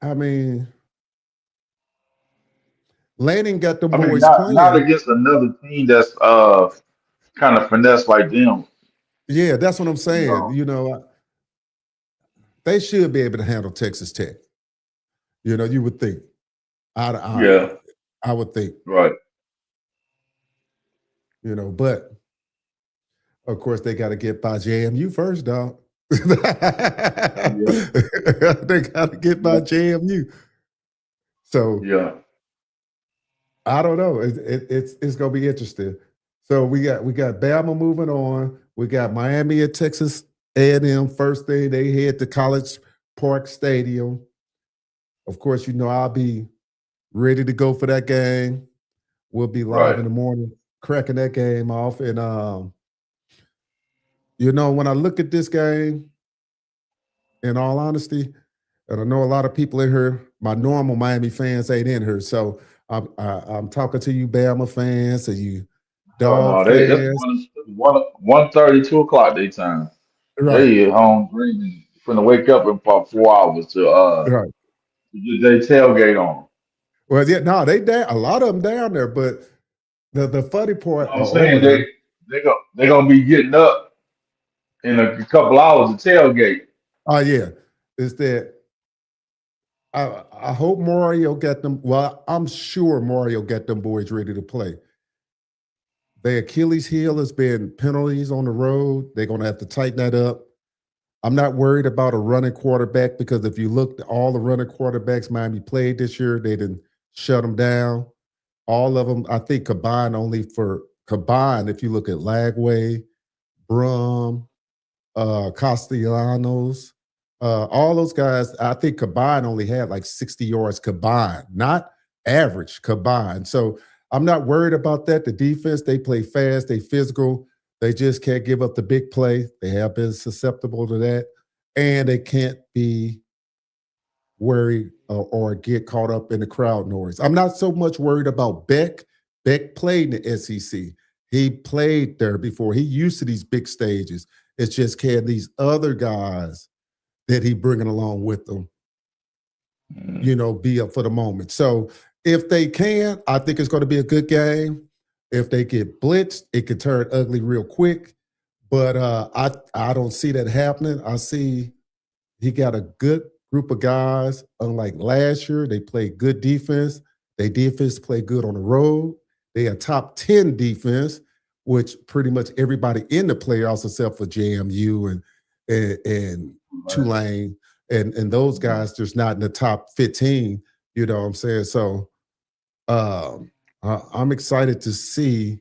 B: I mean, Lanning got them
C: I mean,
B: boys
C: not
B: playing.
C: against another team that's kind of finesse like them.
B: Yeah, that's what I'm
C: You
B: saying.
C: know.
B: You know, they should be able to handle Texas Tech. You know, you would think. I, I,
C: Yeah.
B: I would think.
C: Right.
B: You know, but of course they got to get by JMU first, dog. they
C: Yeah.
B: got to get by
C: Yeah.
B: JMU. So
C: Yeah.
B: I don't know. It's gonna be interesting. So we got Bama moving on. We got Miami at Texas A&M. First thing they head to College Park Stadium. Of course, you know I'll be ready to go for that game. We'll be live
C: Right.
B: in the morning, cracking that game off. And you know, when I look at this game, in all honesty, and I know a lot of people in here, my normal Miami fans ain't in here. So I'm talking to you Bama fans and you
C: Oh
B: Dog
C: no, it's
B: fans.
C: 1:30, 2 o'clock daytime.
B: Right,
C: They at home dreaming, finna wake up in about 4 hours
B: right.
C: to get their tailgate on.
B: Well, yeah, no, they down. A lot of them down there, but the funny
C: You
B: part
C: know what I'm
B: are over
C: saying?
B: there.
C: They gonna be getting up in a couple hours to tailgate.
B: Oh yeah, is that I hope Mario got them. Well, I'm sure Mario got them boys ready to play. Their Achilles heel has been penalties on the road. They're gonna have to tighten that up. I'm not worried about a running quarterback because if you look at all the running quarterbacks Miami played this year, they didn't shut them down. All of them, I think, combined only for combined, if you look at Lagway, Brum, Castellanos, all those guys, I think combined only had like 60 yards combined, not average combined. So I'm not worried about that. The defense, they play fast, they physical, they just can't give up the big play. They have been susceptible to that, and they can't be worried or get caught up in the crowd noise. I'm not so much worried about Beck. Beck played in the SEC. He played there before. He used to these big stages. It's just can these other guys that he bringing along with them, be up for the moment. So if they can, I think it's going to be a good game. If they get blitzed, it could turn ugly real quick. But I don't see that happening. I see he got a good group of guys. Unlike last year, they play good defense. They defense play good on the road. They are top 10 defense, which pretty much everybody in the playoffs except for JMU and Tulane and those guys just not in the top 15. You know what I'm saying? So I'm excited to see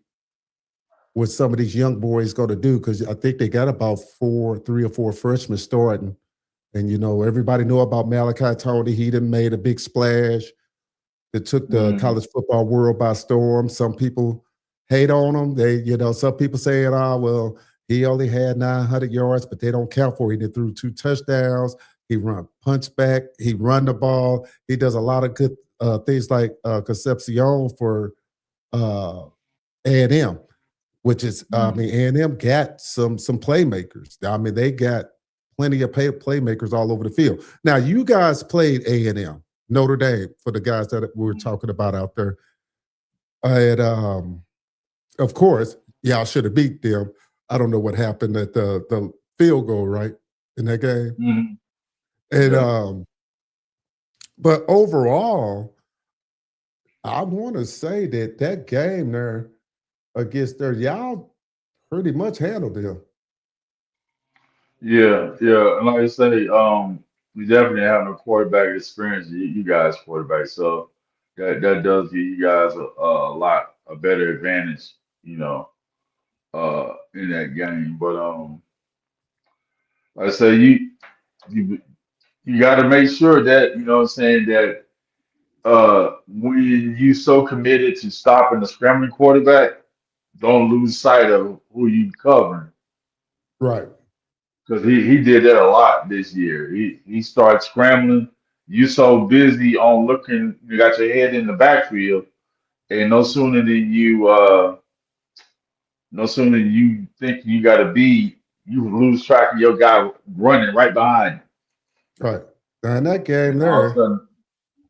B: what some of these young boys going to do, because I think they got about 3 or 4 freshmen starting. And, everybody know about Malachi Tony. He done made a big splash that took the college football world by storm. Some people hate on him. They, some people saying, well, he only had 900 yards, but they don't count for it. He threw 2 touchdowns. He run punch back. He run the ball. He does a lot of good things like Concepcion for A&M, which is, A&M got some playmakers. I mean, they got plenty of playmakers all over the field. Now, you guys played A&M, Notre Dame, for the guys that we were talking about out there. And, of course, y'all should have beat them. I don't know what happened at the field goal, right, in that game. And but overall, I want to say that game there against there, y'all pretty much handled them.
C: Yeah, yeah. And like I say, we definitely have no quarterback experience. You guys quarterback, so that does give you guys a better advantage, in that game. But like I say, you you got to make sure that what I'm saying, that when you so committed to stopping the scrambling quarterback, don't lose sight of who you covering.
B: Right.
C: Because he did that a lot this year. He started scrambling. You so busy on looking, you got your head in the backfield, and no sooner than you think you got to be, you lose track of your guy running right behind
B: Right. Now in that
C: you.
B: game
C: And all of a
B: there,
C: sudden,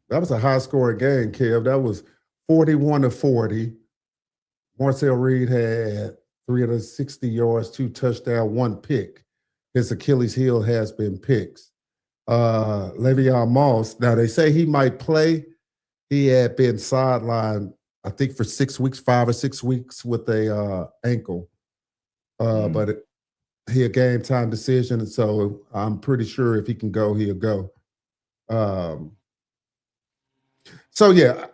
B: that was a high-scoring game, Kev. That was 41-40. Marcel Reed had 360 yards, 2 touchdowns, 1 pick. His Achilles heel has been picks. Le'Veon Moss, now they say he might play. He had been sidelined, I think, for 6 weeks, 5 or 6 weeks with a ankle. But he a game time decision, and so I'm pretty sure if he can go, he'll go. So yeah,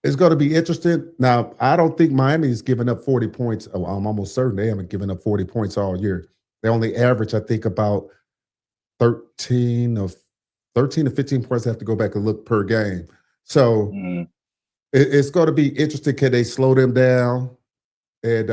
B: it's going to be interesting. Now, I don't think Miami is giving up 40 points. Oh, I'm almost certain they haven't given up 40 points all year. They only average, I think, about 13 to 15 points. I have to go back and look per game. So it's going to be interesting. Can they slow them down and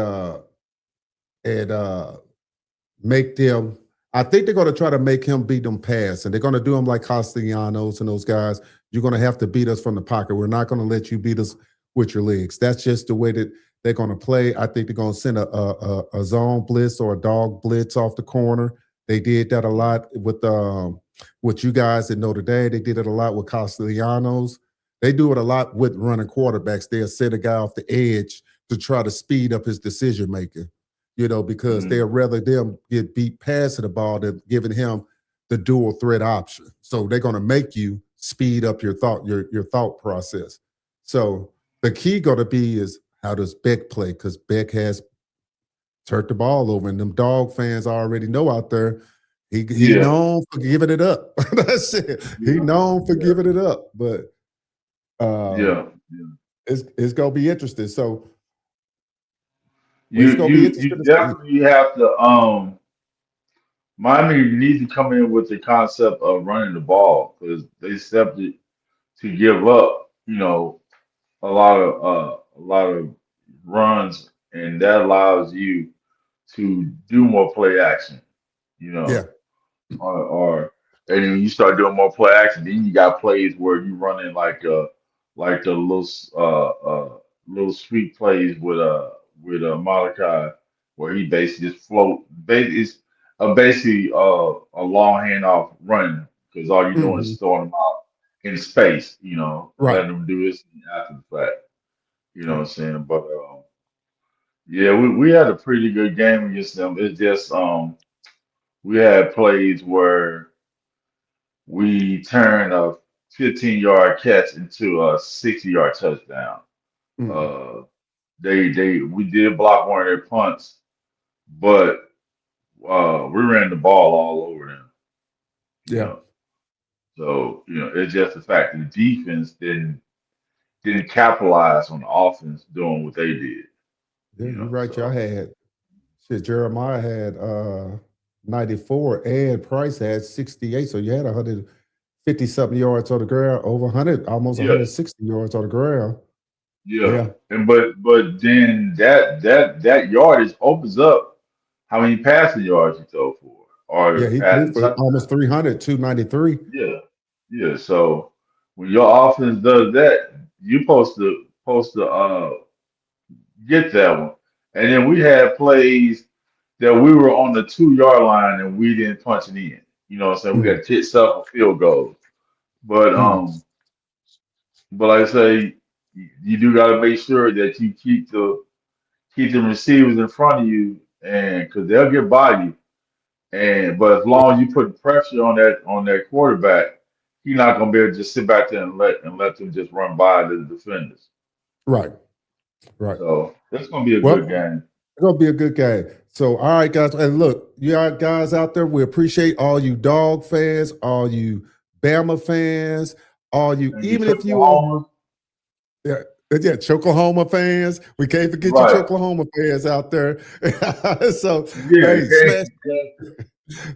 B: make them? I think they're going to try to make him beat them pass, and they're going to do them like Castellanos and those guys. You're going to have to beat us from the pocket. We're not going to let you beat us with your legs. That's just the way that they're going to play. I think they're going to send a zone blitz or a dog blitz off the corner. They did that a lot with you guys at Notre Dame. They did it a lot with Castellanos. They do it a lot with running quarterbacks. They'll set a guy off the edge to try to speed up his decision making, because they'd rather them get beat passing the ball than giving him the dual threat option. So they're going to make you speed up your thought process. So the key going to be is how does Beck play? Because Beck has turned the ball over, and them dog fans already know out there he known for giving it up. That's it. He known for giving it up, but it's going to be interesting. So Well, it's
C: You
B: gonna be
C: you
B: interesting
C: you
B: to see.
C: definitely have to Miami needs to come in with the concept of running the ball because they accepted to give up, a lot of runs, and that allows you to do more play action, you
B: Yeah.
C: know. Or and then you start doing more play action, then you got plays where you running like the little sweet plays with Malachi, where he basically just float. It's basically a long handoff running because all you're doing
B: Hmm.
C: is throwing them out in space,
B: Right.
C: letting them do this after the fact. You know what I'm saying? But yeah, we had a pretty good game against them. It's just we had plays where we turned a 15-yard catch into a 60-yard touchdown.
B: Mm.
C: Uh, we did block one of their punts, but we ran the ball all over them. You
B: Yeah.
C: know, so it's just the fact that the defense didn't capitalize on the offense doing what they did.
B: Yeah, you're right. Y'all
C: So
B: had shit. Jeremiah had 94 and Price had 68. So you had 150 something yards on the ground, over 100, almost
C: yeah,
B: 160 yards on the ground.
C: yeah,
B: Yeah.
C: and but then that yardage opens up how many passing yards you throw for
B: Yeah,
C: or
B: he threw
C: passing
B: for
C: touchdowns.
B: almost 300, 293.
C: Yeah, yeah. So when your offense does that, you supposed to get that one. And then we had plays that we were on the 2 yard line and we didn't punch it in. You know what I'm saying? We
B: Mm,
C: got hit several field goals. But
B: mm.
C: like I say, you do got to make sure that you keep the receivers in front of you, and because they'll get by you. But as long as you put pressure on that quarterback, he's not gonna be able to just sit back there and let them just run by the defenders.
B: Right, right.
C: So it's gonna be a good
B: Well,
C: game.
B: it's gonna be a good game. So, all right, guys, and look, you all guys out there, we appreciate all you Dog fans, all you Bama fans, all you,
C: And
B: even
C: your
B: if you are,
C: Oklahoma,
B: yeah, yeah, Choklahoma fans. We can't forget you
C: right?
B: Choklahoma fans out there. So,
C: Yeah,
B: hey,
C: okay.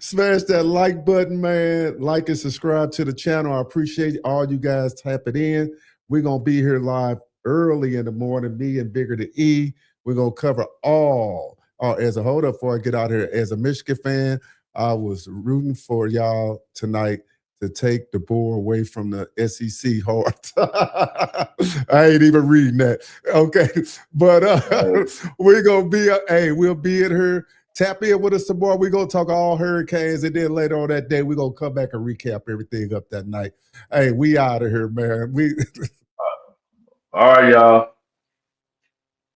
B: smash that like button, man. Like and subscribe to the channel. I appreciate all you guys tapping in. We're gonna be here live early in the morning. Me and Bigger to E. We're gonna cover all. As a hold up before I get out here, as a Michigan fan, I was rooting for y'all tonight to take the ball away from the SEC hard. I ain't even reading that. Okay, but
C: Right.
B: we're gonna be. Hey, we'll be in here. Tap in with us tomorrow. We're going to talk all hurricanes. And then later on that day, we're going to come back and recap everything up that night. Hey, we out of here, man.
C: All right, y'all.